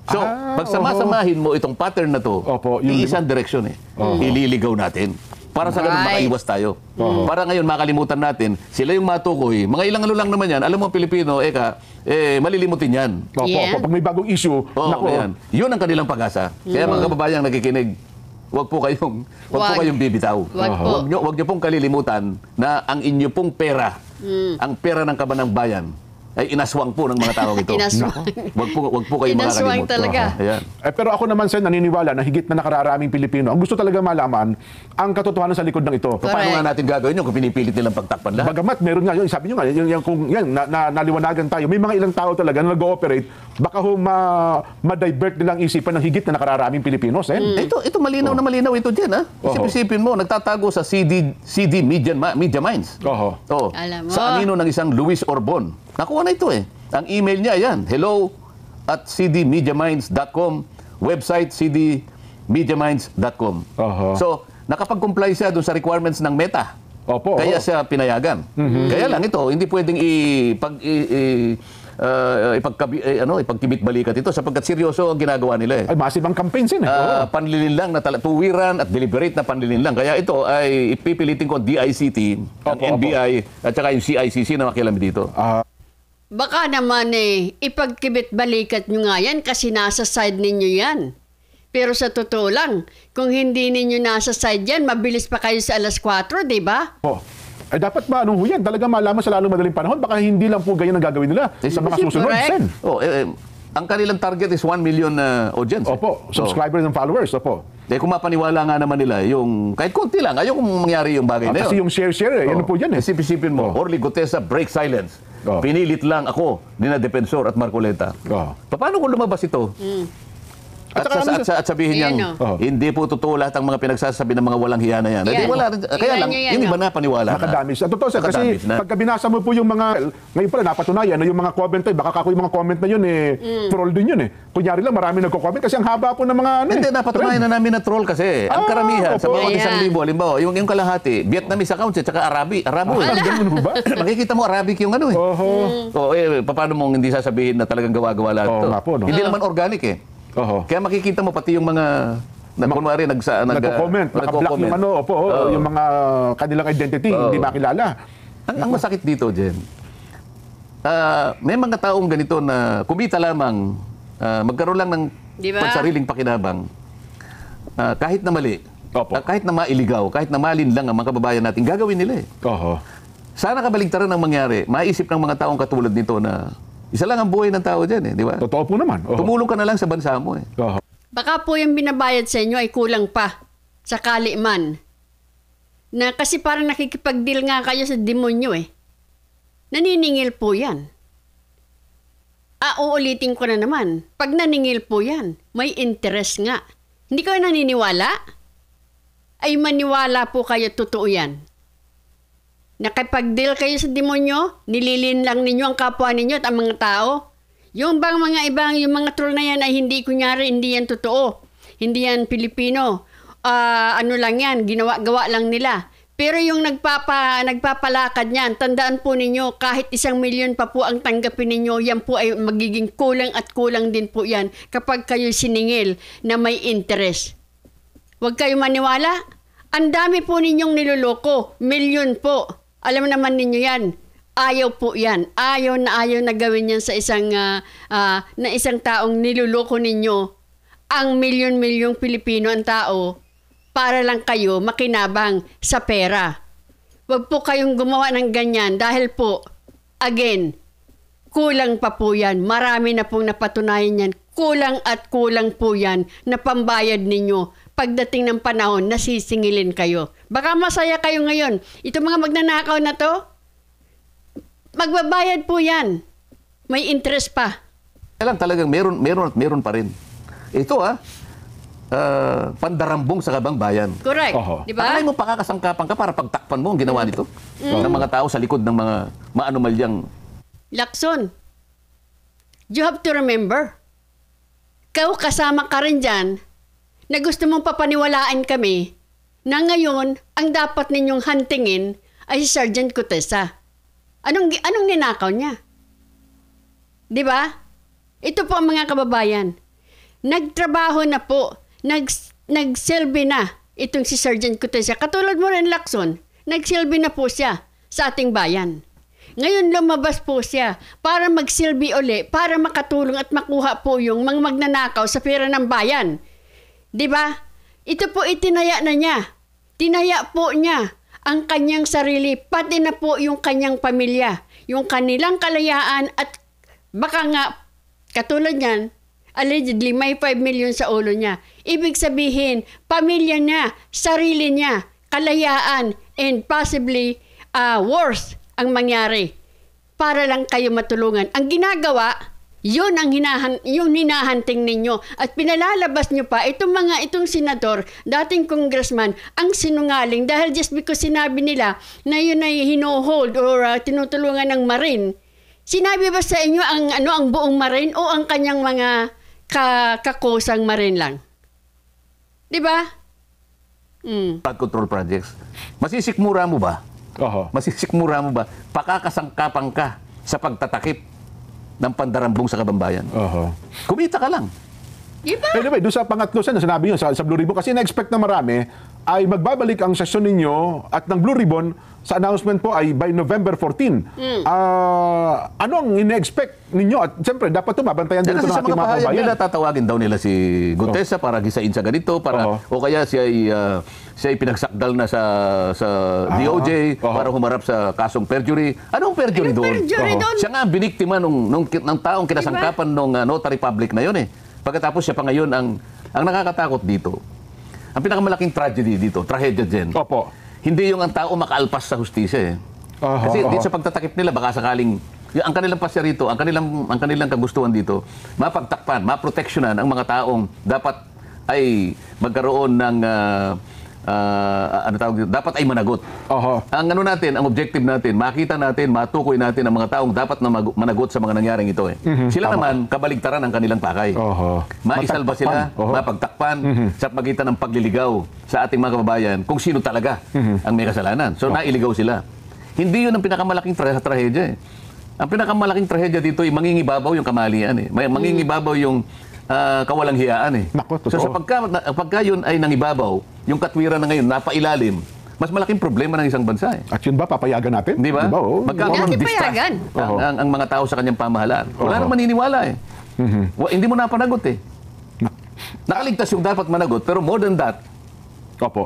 So, pagsama-samahin mo itong pattern na to, iisang direksyon eh. Ililigaw natin. Para sa ganun, makaiwas tayo. Para ngayon, makalimutan natin, sila yung matukoy. Mga ilang ano lang naman yan. Alam mo, Pilipino, malilimutin yan. Pag may bagong issue, yun ang kanilang pag-asa. Kaya mga kababayang nakikinig, Huwag po kayong bibitaw. Huwag niyo pong kalilimutan na ang inyo pong pera, ang pera ng kabanang bayan, ay inaswang po ng mga tao ito. Wag po kayo inaswang makakalimot. talaga. Pero ako naman, Sen, naniniwala na higit na nakararaming Pilipino ang gusto talaga malaman ang katotohanan sa likod ng ito. Paano nga natin gagawin yun kung pinipilit nilang pagtakpan lahat? Bagamat meron nga, sabi nyo nga, kung naliwanagan tayo, may mga ilang tao talaga na nag-ooperate, baka ma-divert nilang isipan ng higit na nakararaming Pilipino, Sen. Ito malinaw na malinaw ito dyan, ha? Isipin mo, nagtatago sa CD Media Minds. Alam mo. Sa anino ng isang Luis Orbon. Nakuha na ito eh. Ang email niya, yan, hello@cdmediaminds.com, website cdmediaminds.com. So, nakapag-comply siya doon sa requirements ng Meta. Kaya siya pinayagan. Kaya lang ito, hindi pwedeng ipagkibit-balikat ito sapagkat seryoso ang ginagawa nila eh. Ay, massive ang campaigns yun. Oo. Panlilinlang na tuwiran at deliberate na panlilinlang. Kaya ito ay ipipilitin ko ang DICT, ang NBI at saka yung CICC na makilami dito. Baka naman ipagkibit-balikat nyo nga yan kasi nasa side ninyo yan. Pero sa totoo lang, kung hindi ninyo nasa side yan, mabilis pa kayo sa alas 4, di ba? Ay dapat ba, ano ho yan? Talaga malaman sa lalong madaling panahon. Baka hindi lang po ganyan ang gagawin nila sa mga susunod. Sen. Ang kanilang target is 1 million audience. Opo, subscribers and followers. Opo. Kung mapaniwala nga naman nila, yung kahit konti lang, ayaw kung mangyari yung bagay na yun. Kasi yung share, yan po yan. Isipin mo, Orly Gutesa, break silence. Pinilit lang ako, Nina Defensor at Marcoleta. Paano kung lumabas ito? At sabihin niyang, hindi po totoo lahat ang mga pinagsasabi ng mga walang hiya na yan. Kaya lang, yung iba na paniwala na. Nakadamage. Totoo sir, kasi pagka binasa mo po yung mga, ngayon pala napatunayan na yung mga comment ay, baka kako yung mga comment na yun troll din yun Kunyari lang, marami nagko-comment kasi ang haba po ng mga Hindi, napatunayan na namin na troll kasi. Ang karamihan, sa mga 1,000, halimbawa, yung kalahati, Vietnamese accounts at saka Arabo. Ganun ba? Makikita mo, Arabic yung ano paano mong hindi sasabihin na talagang gawa-gawa lahat ito? Hindi naman organic Kaya makikita mo pati yung mga kunwari nagko-comment, naka-block yung yung mga kanilang identity, hindi makilala. Ang masakit dito, Jen, may mga taong ganito na kumita lamang, magkaroon lang ng pansariling pakinabang, kahit na mali, kahit na mailigaw, kahit na malin lang ang mga kababayan natin, gagawin nila Sana kabaligtaran ang mangyari, maisip ng mga taong katulad nito na isa lang ang buhay ng tao dyan, di ba? Totoo po naman. Tumulong ka na lang sa bansa mo Baka po yung binabayad sa inyo ay kulang pa. Sakali man. Na kasi parang nakikipag-deal nga kayo sa demonyo Naniningil po yan. Uulitin ko na naman. Pag naningil po yan, may interest nga. Hindi kayo naniniwala? Ay maniwala po kayo, totoo yan. Nakipag-deal kayo sa demonyo, nililin lang ninyo ang kapwa ninyo at ang mga tao. Yung bang mga ibang, yung mga troll na yan ay hindi, kunyari, hindi yan totoo. Hindi yan Pilipino. Ano lang yan, gawa lang nila. Pero yung nagpapalakad niyan, tandaan po ninyo, kahit 1 milyon pa po ang tanggapin ninyo, yan po ay magiging kulang at kulang din po yan kapag kayo siningil na may interest. Huwag kayo maniwala. Ang dami po ninyong niloloko. Milyon po. Alam naman ninyo yan. Ayaw po yan. Ayaw na gawin yan sa isang taong niloloko ninyo. Ang milyon-milyong Pilipino ang tao para lang kayo makinabang sa pera. Huwag po kayong gumawa ng ganyan dahil po, again, kulang pa po yan. Marami na pong napatunayan yan. Kulang at kulang po yan na pambayad ninyo. Pagdating ng panahon, nasisingilin kayo. Baka masaya kayo ngayon. Ito mga magnanakaw na to, magbabayad po yan. May interest pa. Kaya lang talagang meron pa rin. Ito pandarambong sa kabang bayan. Correct. Di ba? Akala mo pakakasangkapan ka para pagtakpan mo ang ginawa nito ng mga tao sa likod ng mga maanumalyang. Lacson, you have to remember, kasama ka rin dyan, na gusto mong papaniwalaan kami na ngayon, ang dapat ninyong huntingin ay si Sergeant Gutesa. Anong ninakaw niya? Di ba? Ito po ang mga kababayan. Nagtrabaho na po. Nagsilbi na itong si Sergeant Gutesa. Katulad mo rin, Lacson, nagsilbi na po siya sa ating bayan. Ngayon lumabas po siya para magsilbi uli, para makatulong at makuha po yung mga magnanakaw sa pera ng bayan. Diba? Ito po itinaya na niya. Tinaya po niya ang kanyang sarili, pati na po yung kanyang pamilya, yung kanilang kalayaan at baka nga, katulad niyan, allegedly may 5 million sa ulo niya. Ibig sabihin, pamilya niya, sarili niya, kalayaan, and possibly worse ang mangyari para lang kayo matulungan. Ang ginagawa, yun ang hinahanting ninyo. At pinalalabas nyo pa, itong senador, dating congressman, ang sinungaling dahil just because sinabi nila na yun ay hino-hold or tinutulungan ng Marine. Sinabi ba sa inyo ang buong Marine o ang kanyang mga kakosang Marine lang? Di ba? Flood control projects. Masisikmura mo ba? Masisikmura mo ba? Pakakasangkapan ka sa pagtatakip ng pandarambong sa kababayan. Kumita ka lang. Diba? Anyway, doon sa pangatlo na sinabi nyo sa Blue Ribbon, kasi na-expect na marami ay magbabalik ang sesyon ninyo at ng Blue Ribbon sa announcement po ay by November 14. Ano ang ine-expect ninyo? At siyempre, dapat ito mabantayan din ito ng Kasi sa ating mga mga pahayag kababayan. nila, tatawagin daw nila si Gutesa para gisain sa ganito, para, o kaya siya ay pinagsakdal na sa DOJ para humarap sa kasong perjury. Anong perjury doon? Perjury doon. Siya nga ang biniktima ng taong kinasangkapan ng notary public na yun eh. Pagkatapos siya pa ngayon ang nakakatakot dito. Ang pinakamalaking tragedy dito, trahedya din. Hindi yung ang tao makaalpas sa hustisya eh. Kasi dito sa pagtatakip nila, baka sakaling ang kanilang pasya rito, ang kanilang kagustuhan dito, mapagtakpan, maproteksyonan ang mga taong dapat ay magkaroon ng dapat ay managot. Ang natin, ang objective natin, makita natin, matukoy natin ang mga taong dapat na managot sa mga nangyaring ito eh. Sila naman kabaligtaran ang kanilang pakay. Maisalba sila, mapagtakpan sa pagitan ng pagliligaw sa ating mga kababayan kung sino talaga ang may kasalanan. So nailigaw sila. Hindi yun ang pinakamalaking trahedya eh. Ang pinakamalaking trahedya dito ay mangingibabaw yung kamalian eh. Mangingibabaw yung kawalang hiyaan eh. So sa pagka yun ay nangibabaw, yung katwiran na ngayon napailalim, mas malaking problema ng isang bansa eh. At yun ba, papayagan natin? Di ba? Magkakaroon ng distrust payagan. ang mga tao sa kanyang pamahalaan. Wala nang maniniwala eh. Hindi mo napanagot eh. Nakaligtas yung dapat managot, pero more than that,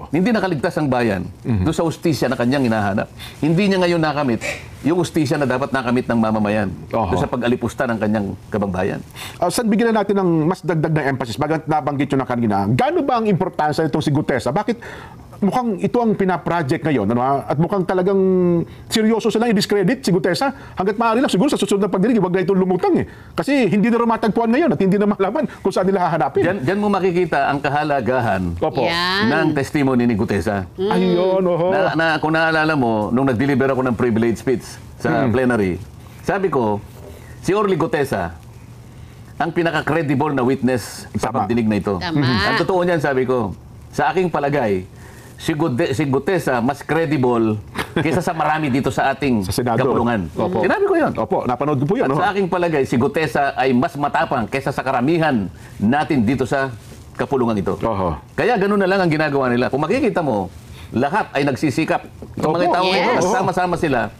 hindi nakaligtas ang bayan doon sa hustisya na kanyang hinahanap. Hindi niya ngayon nakamit yung hustisya na dapat nakamit ng mamamayan doon sa pag-alipusta ng kanyang kababayan. Saan bigyan natin ng mas dagdag na emphasis? Bagat nabanggit nyo na kanina, gaano ba ang importansya nitong si Gutesa? Bakit mukhang ito ang pinaproject ngayon? At mukhang talagang seryoso silang i-discredit si Gutesa. Hanggat maaari lang, siguro sa susunod na pagdinig, huwag na itong lumutang eh. Kasi hindi na matagpuan ngayon at hindi na malaman kung saan nila hahanapin. Diyan mo makikita ang kahalagahan ng testimony ni Gutesa. Ayun, Kung naalala mo, nung nag-deliver ako ng privilege speech sa plenary, sabi ko, si Orly Gutesa, ang pinaka-credible na witness sa pagdinig na ito. Ang totoo niyan, sabi ko, sa aking palagay, si Gutesa mas credible kaysa sa marami dito sa ating kapulungan. Sinabi ko yun. Napanood ko po yun. At sa aking palagay, si Gutesa ay mas matapang kaysa sa karamihan natin dito sa kapulungan ito. Kaya ganun na lang ang ginagawa nila. Kung makikita mo, lahat ay nagsisikap. Ang mga tao ito, nagsama-sama sila.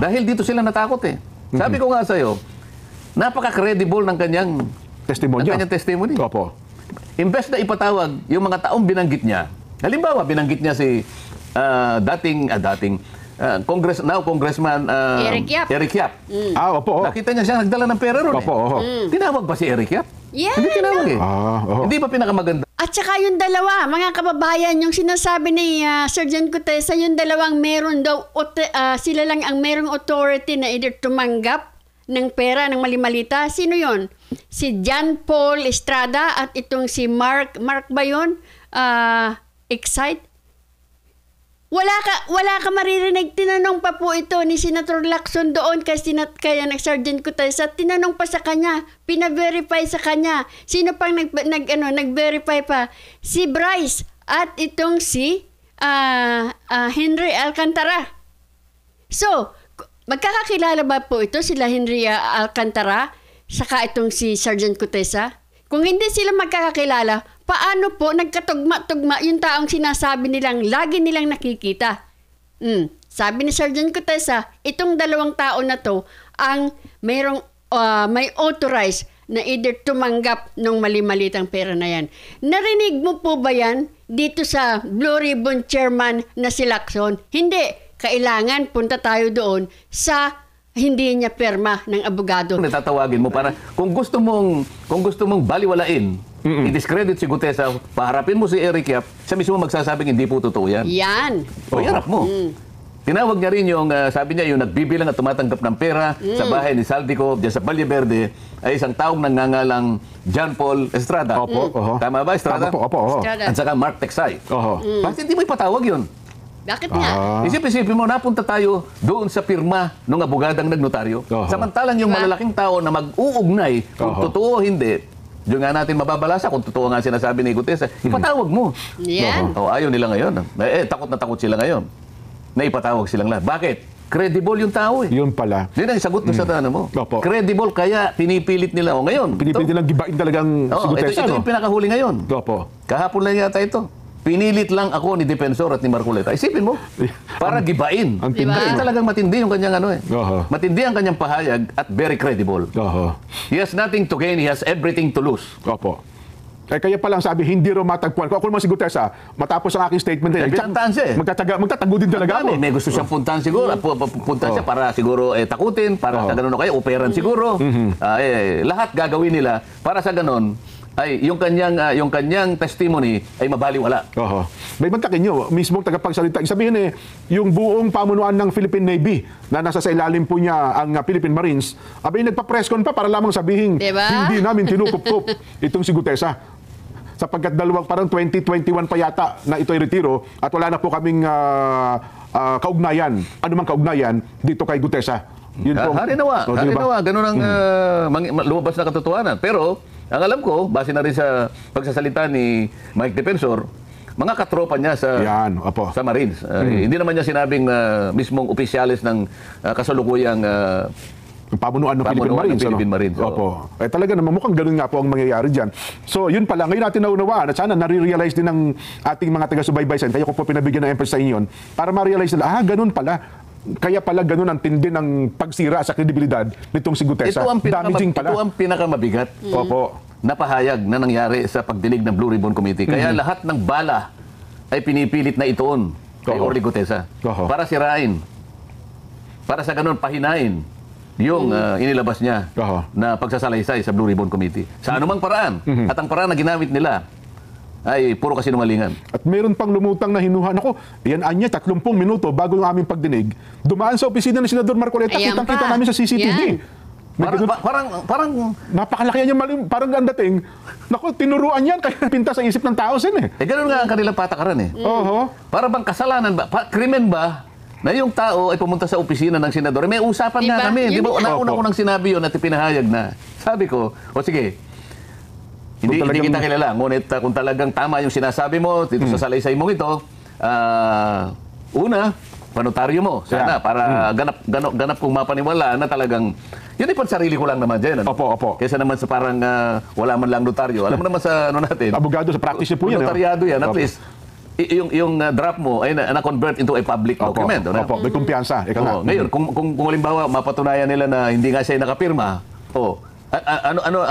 Dahil dito sila natakot eh. Sabi ko nga sa'yo, napaka-credible ng kanyang testimony. Imbes na ipatawag yung mga taong binanggit niya. Halimbawa, binanggit niya si Congressman Eric Yap. Nakita niya siya nagdala ng pera ron. Tinawag ba si Eric Yap? Hindi tinawag eh. Hindi ba pinakamaganda? At saka yung dalawa, mga kababayan, yung sinasabi ni Sergeant Gutesa, yung dalawang meron daw, sila lang ang merong authority na either tumanggap ng pera ng malimalita. Sino yon? Si John Paul Estrada at itong si Mark ba yun? Excite? Wala ka maririnig. Tinanong pa po ito ni Senator Lacson doon kaya nag-Sergeant Gutesa. Tinanong pa sa kanya, pina-verify sa kanya. Sino pang nag-verify pa? Si Bryce at itong si Henry Alcantara. So, magkakakilala ba po ito sila Henry Alcantara saka itong si Sergeant Gutesa? Kung hindi sila magkakakilala, paano po nagkatugma-tugma yung taong sinasabi nilang lagi nilang nakikita? Sabi ni Sergeant Gutesa, itong dalawang tao na to ang may authorized na either tumanggap ng mali-malitang pera na yan. Narinig mo po ba yan dito sa Blue Ribbon Chairman na si Lacson? Hindi. Kailangan punta tayo doon sa hindi niya perma ng abogado. Natatawagin mo para kung gusto mong baliwalain, i-discredit si Gutesa, paharapin mo si Eric Yap, siya mismo magsasabing hindi po totoo yan. Yan. O iharap mo. Tinawag niya rin yung, sabi niya, yung nagbibilang at tumatanggap ng pera sa bahay ni Saldico, diyan sa Valle Verde, ay isang taong nangangalang John Paul Estrada. Tama ba, Estrada? Estrada. At saka Mark Texay. Bakit hindi mo ipatawag yun? Bakit nga? Isip-isipin mo, napunta tayo doon sa pirma ng abogadang nagnotaryo. Samantalang yung malalaking tao na mag-uugnay, kung totoo o hindi, doon nga natin mababalasa kung totoo nga sinasabi ni Gutesa, ipatawag mo. Yan. Ayaw nila ngayon. Takot na takot sila ngayon. Na ipatawag silang lahat. Bakit? Credible yung tao eh. Yun pala. Yun ang sagot mo sa tanong mo. Opo. Credible kaya pinipilit nila. O ngayon. Pinipilit nilang gibain talagang si Gutesa, ito yung pinakahuli ngayon. Opo. Kahapon lang yata ito. Pinilit lang ako ni Defensor at ni Marcoleta. Isipin mo, para gibain. Ang tindi. Kasi talagang matindi yung kanyang ano eh. Oho. Matindi ang kanyang pahayag at very credible. Oho. He has nothing to gain, he has everything to lose. Opo. Kaya palang sabi, hindi rin matagpuan. Kung ako naman si Gutesa, matapos ang aking statement din, Pinagtaan siya eh. magtatago din talaga ako. May gusto siyang puntahan siguro. Puntahan siya para siguro takutin, para sa ganun o kaya operan siguro. Lahat gagawin nila para sa ganun ay yung kanyang testimony ay mabaliwala. Oho. May mantakin nyo, mismong tagapagsalita. Sabihin yung buong pamunuan ng Philippine Navy na nasa sa ilalim po niya ang Philippine Marines, abay nagpa-press con pa para lamang sabihin, diba? Hindi namin tinukup-kup itong si Gutesa. Sapagkat parang 2021 pa yata na ito'y retiro at wala na po kaming kaugnayan, anumang kaugnayan dito kay Gutesa. Yun po. Harinawa. Diba? Ganun ang lumabas na katotohanan. Pero, ang alam ko, base na rin sa pagsasalita ni Mike Defensor, mga katropa niya sa Marines. Hindi naman niya sinabing mismong opisyalis ng kasalukuyang pamunuan ng Philippine Marines. Opo. Talaga naman mukhang ganoon nga po ang mangyayari diyan. So, yun pala. Ngayon natin naunawaan at sana nare-realize din ng ating mga taga-subaybay sa kaya ko po pinabigyan ng emphasis sa inyo para ma-realize nila, ganun pala. Kaya pala ganun ang tindi ng pagsira sa kredibilidad nitong si Gutesa. Damaging pala. Ito ang pinakamamabigat. Opo. Na pahayag na nangyari sa pagdinig ng Blue Ribbon Committee. Kaya lahat ng bala ay pinipilit na ituon kay Orly Gutesa. Para sirain. Para sa ganun pahinain yung inilabas niya na pagsasalaysay sa Blue Ribbon Committee. Sa anumang paraan. At ang paraan na ginamit nila ay puro kasinungalingan. At meron pang lumutang na hinuhan. Ako, yan anya, 30 minuto bago yung aming pagdinig, dumaan sa opisina ni Senador Marcoleta, kitang-kita namin sa CCTV. Parang napakalaki yan yung parang ang dating. Naku, tinuruan yan, kaya pinta sa isip ng tao sin eh. Ganun nga ang kanilang patakaran eh. Para bang kasalanan ba, krimen ba, na yung tao ay pumunta sa opisina ng senador. May usapan nga kami. Di ba? Nauna ko nang sinabi yun at ipinahayag na. Sabi ko, sige, hindi kita kilala. Ngunit kung talagang tama yung sinasabi mo dito sa salaysay mong ito, una, panotaryo mo. Sana, para ganap kong mapaniwala na talagang, yun ay sarili ko lang naman dyan. Ano? Opo. Kaysa naman sa parang wala man lang notaryo. Alam mo naman sa natin. Abogado sa practice po yan. Notaryado yan, at least. Yung draft mo ay na-convert into a public document. Opo, may kumpiyansa. Ngayon, kung halimbawa mapatunayan nila na hindi nga siya nakapirma,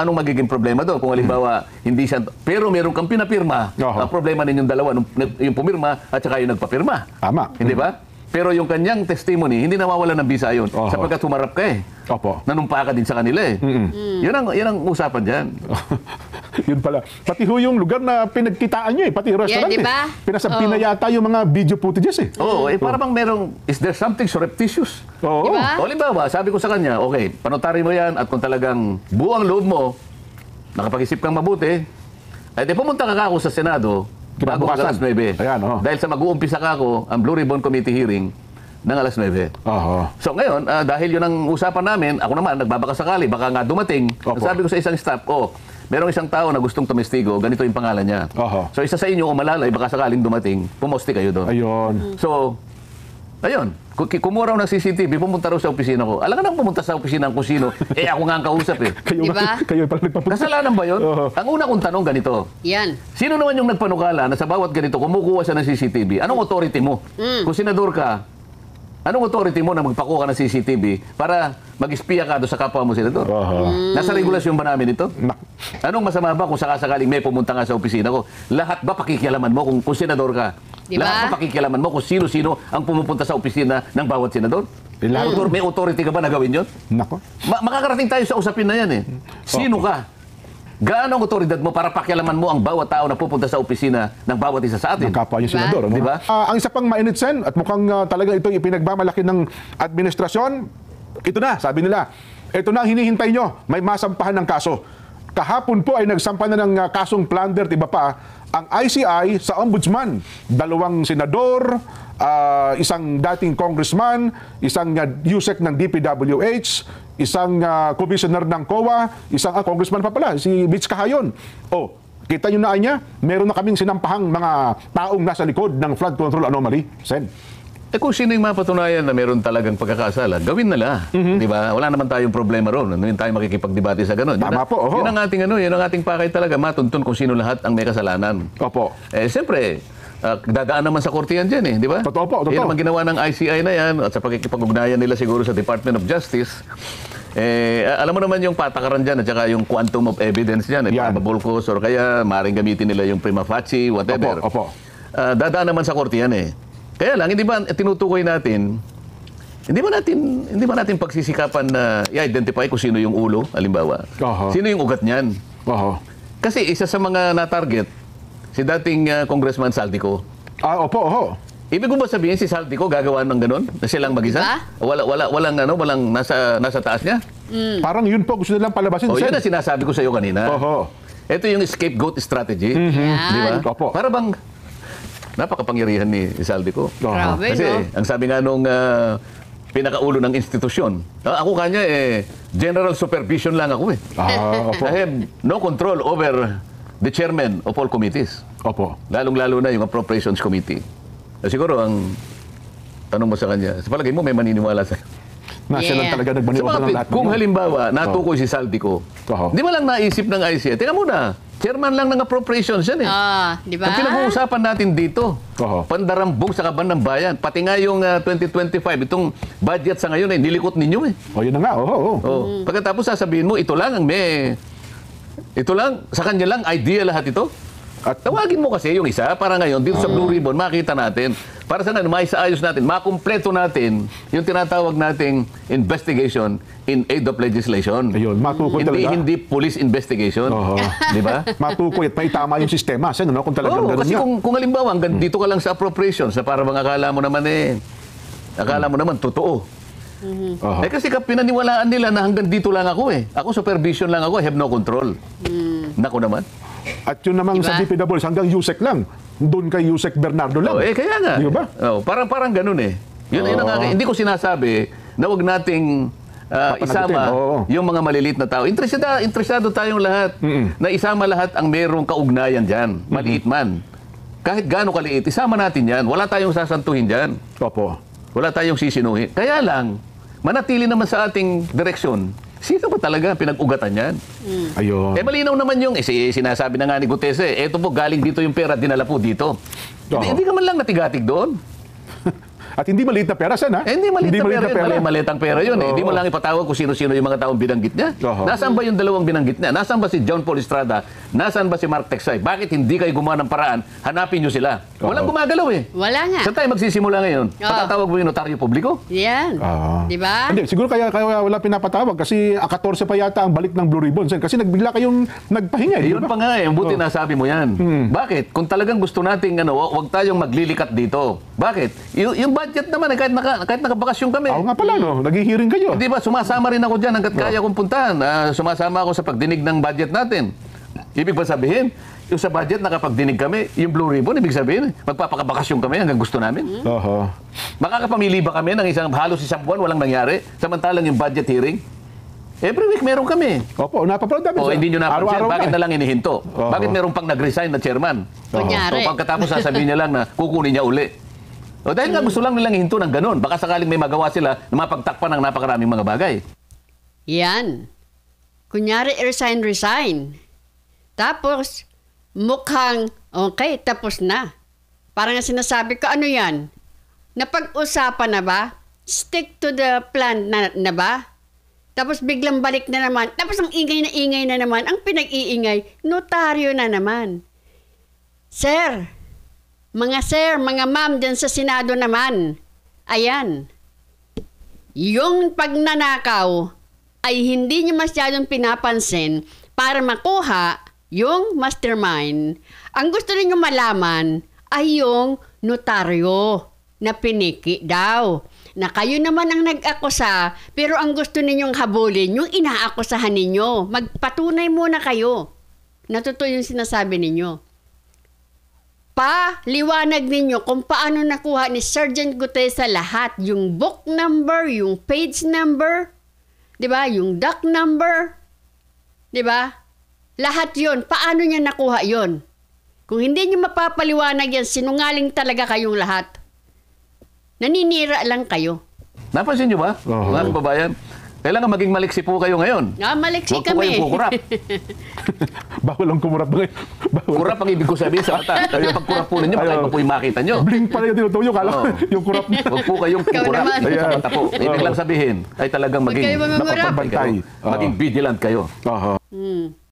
anong magiging problema doon? Kung halimbawa hindi siya, pero meron kang pinapirma, ang problema ninyong dalawa, yung pumirma at saka yung nagpapirma. Tama. Hindi ba? Pero yung kanyang testimony, hindi nawawala ng bisa yun. Sapagkat humarap ka eh. Nanumpa ka din sa kanila eh. Yun ang usapan dyan. Yun pala. Pati ho yung lugar na pinagkitaan nyo eh. Pati restaurant diba? Pinasabina yata yung mga video footages eh. Para bang merong, is there something surreptitious? Diba? O halimbawa, sabi ko sa kanya, okay, panotari mo yan at kung talagang buwang loob mo, nakapag-isip kang mabuti, ay di pumunta ka ako sa Senado, bago alas 9. Dahil sa mag-uumpisa ka ako, ang Blue Ribbon Committee hearing ng alas 9. So ngayon, dahil yun ang usapan namin, ako naman, nagbabakasakali, baka nga dumating, sabi ko sa isang staff, merong isang tao na gustong tumestigo, ganito yung pangalan niya. So isa sa inyo, umalalay, baka sakaling dumating, pumoste kayo doon. So, ayun, kumuha raw ng CCTV, pumunta raw sa opisina ko. Alam ka nang pumunta sa opisina ng kusino, ako nga ang kausap eh. Kayo pala nagpapunta. Kasalanan ba yun? Ang una kong tanong ganito. Yan. Sino naman yung nagpanukala na sa bawat ganito, kumukuha siya ng CCTV? Anong authority mo? Kung senador ka, anong authority mo na magpakuha ka ng CCTV para mag-espiya ka doon sa kapwa mo senador? Nasa regulasyon ba namin ito? Anong masama ba kung sakasakaling may pumunta nga sa opisina ko? Lahat ba pakikialaman mo kung senador ka? Diba? Lahat ba pakikialaman mo kung sino-sino ang pumupunta sa opisina ng bawat senador? May authority ka ba na gawin yun? Makakarating tayo sa usapin na yan eh. Sino ka? Gaano ang otoridad mo para pakialaman mo ang bawat tao na pupunta sa opisina ng bawat isa sa atin? Ng kapwa yung senador. Diba? Ang isa pang mainit, Sen, at mukhang talaga ito ipinagmamalaki ng administrasyon, ito na, sabi nila, ito na ang hinihintay nyo, may masampahan ng kaso. Kahapon po ay nagsampa na ng kasong plunder, iba pa, ang ICI sa ombudsman. 2 senador, isang dating congressman, isang USEC ng DPWH, isang commissioner ng COA, isang congressman pa pala, si Mitch Cahayon. Kita nyo na niya, meron na kaming sinampahang mga taong nasa likod ng flood control anomaly. Sen. kung sino yung mapatunayan na meron talagang pagkakasala, gawin nila. Di ba? Wala naman tayong problema ron. Hindi tayo makikipagdebate sa ganun. Tama po, oho. Yun ang ating, yun ang ating pakay talaga, matuntun kung sino lahat ang may kasalanan. Opo. Siyempre, dadaan naman sa korte yan dyan eh, di ba? Totoo po, totoo. Yan naman ginawa ng ICI na yan at sa pagkikipag-ugnayan nila siguro sa Department of Justice. Alam mo naman yung patakaran dyan at saka yung quantum of evidence dyan, probable cause or kaya maaaring gamitin nila yung prima facie, whatever. Opo. Dadaan naman sa korte yan eh. Kaya lang, hindi ba tinutukoy natin, hindi ba natin pagsisikapan na i-identify kung sino yung ulo, halimbawa? Sino yung ugat niyan? Kasi isa sa mga na-target, si dating Congressman Saldico. Opo. Ibig ko ba sabihin si Saldico gagawa ng ganun? Na silang mag-isa? Walang nasa taas niya? Parang yun po, gusto nilang palabasin. Yun ang sinasabi ko sa iyo kanina. Ito yung scapegoat strategy. Di ba? Opo. Para bang napakapangyarihan ni Saldico. Grabe, Kasi no? ang sabi nga nung pinakaulo ng institusyon, ako kanya general supervision lang ako eh. Opo. I have no control over the chairman of all committees. Opo. Lalong-lalo na yung appropriations committee. Siguro ang tanong mo sa kanya, sa palagay mo may maniniwala sa Siya lang talaga nagbaniwala ng lahat. Kung halimbawa, natukoy si Saldico, di ba lang naisip ng ICI, teka muna, chairman lang ng appropriations yan eh. Di ba? Ang pinag-uusapan natin dito, pandarambog sa kaban ng bayan, pati nga yung 2025, itong budget sa ngayon nilikot ninyo eh. Yun na nga, Pagkatapos sasabihin mo, ito lang, sa kanya lang, idea lahat ito. At tawagin mo kasi yung isa para ngayon dito sa Blue Ribbon makita natin para sa maisaayos natin, makumpleto natin yung tinatawag nating investigation in aid of legislation. Ayun, matukoy talaga. Hindi police investigation. Di ba? Matukoy at may tama yung sistema. Kung talagang ganun kasi nga. kung halimbawa, hanggang dito ka lang sa appropriations na para bang akala mo naman totoo. Kasi pinaniwalaan nila na hanggang dito lang ako eh. Ako supervision lang ako, I have no control. Naku naman. At yun namang sa DPWs, hanggang Yusek lang. Doon kay Yusek Bernardo lang. Kaya nga. Di ba? Parang ganun eh. Yun hindi ko sinasabi na wag nating isama yung mga malilit na tao. Interesado tayong lahat na isama lahat ang merong kaugnayan dyan. Maliit man. Kahit gaano kaliit, isama natin yan. Wala tayong sasantuhin dyan. Opo. Wala tayong sisinuhin. Kaya lang, manatili naman sa ating direksyon. Sino ba talaga pinag-ugatan yan? Ayun. Malinaw naman yung, sinasabi na nga ni Gutese, eto po, galing dito yung pera, dinala po dito. Hindi ka man lang natigatig doon. At hindi maliit na pera, Sen, ha? Hindi maliit na pera. Maliit ang pera yun. Hindi mo lang ipatawag kung sino-sino yung mga taong binanggit niya. Nasaan ba yung dalawang binanggit niya? Nasaan ba si John Paul Estrada? Nasaan ba si Mark Teksay? Bakit hindi kayo gumawa ng paraan? Hanapin nyo sila. Walang gumagalaw eh. Wala nga. Saan tayo magsisimula ngayon? Patatawag mo yung notaryo publiko? Yan. Di ba? Hindi, siguro kaya wala pinapatawag kasi 14 pa yata ang balik ng Blue Ribbon, Sen. Kasi nagbigla kayong nagpahinga. Yun pa nga eh. Buti nasabi mo yan. Bakit? Kung talagang gusto nating huwag tayong maglilikat dito. Bakit? Yung budget naman, kahit nakabakasyon kami. Nga pala, no? Naghihiring kayo. Di ba? Sumasama rin ako dyan hanggat kaya kong puntahan. Sumasama ako sa pagdinig ng budget natin. Ibig ba sabihin, yung sa budget nakapagdinig kami, yung Blue Ribbon, ibig sabihin, magpapakabakasyon kami hanggang gusto namin. Makakapamili ba kami ng halos isang buwan, walang nangyari? Samantalang yung budget hearing, every week meron kami. Opo, napapanood namin. Hindi nyo napansin, bakit na lang inihinto? Bakit meron pang nag-resign na chairman? Kunyari. Pagkatapos sasabihin niya lang na kukunin niya uli. Dahil nga gusto lang nilang ihinto ng ganun. Baka sakaling may magawa sila na mapagtakpan ng napakaraming mga bagay. Yan. Kunyari, resign. Tapos, mukhang, okay, tapos na. Parang nga sinasabi ko, ano yan? Napag-usapan na ba? Stick to the plan na ba? Tapos biglang balik na naman. Tapos ang ingay na naman. Ang pinag-iingay, notaryo na naman. Sir, mga ma'am dyan sa Senado naman, ayan, yung pagnanakaw ay hindi nyo masyadong pinapansin para makuha yung mastermind. Ang gusto ninyo malaman ay yung notaryo na piniki daw. Na kayo naman ang nag-akusa, pero ang gusto ninyong habulin, yung inaakusahan ninyo. Magpatunay muna kayo. Natuto yung sinasabi ninyo. Paliwanag ninyo kung paano nakuha ni Sergeant Gutesa lahat. Yung book number, yung page number, di ba? Yung doc number, di ba? Lahat yon. Paano niya nakuha yon? Kung hindi niyo mapapaliwanag yan, sinungaling talaga kayong lahat. Naninira lang kayo. Napansin nyo ba, mga kababayan? Kailangan maging maliksi po kayo ngayon. Maliksi Huwag po kami. kayong kukurap. Bawal ang kumurap ngayon. Bawal. Kurap ang ibig ko sabihin sa mata. Kaya pag kurap po ninyo, baka po yung makita nyo. Blink pala yung tinutuyo. Kala ko yung kurap niya. Huwag po kayong Ikaw kukurap naman. sa mata po. Ibig lang sabihin ay talagang Huwag maging kayo mamumurap. nakapagpantay. Maging vigilant kayo. Oho.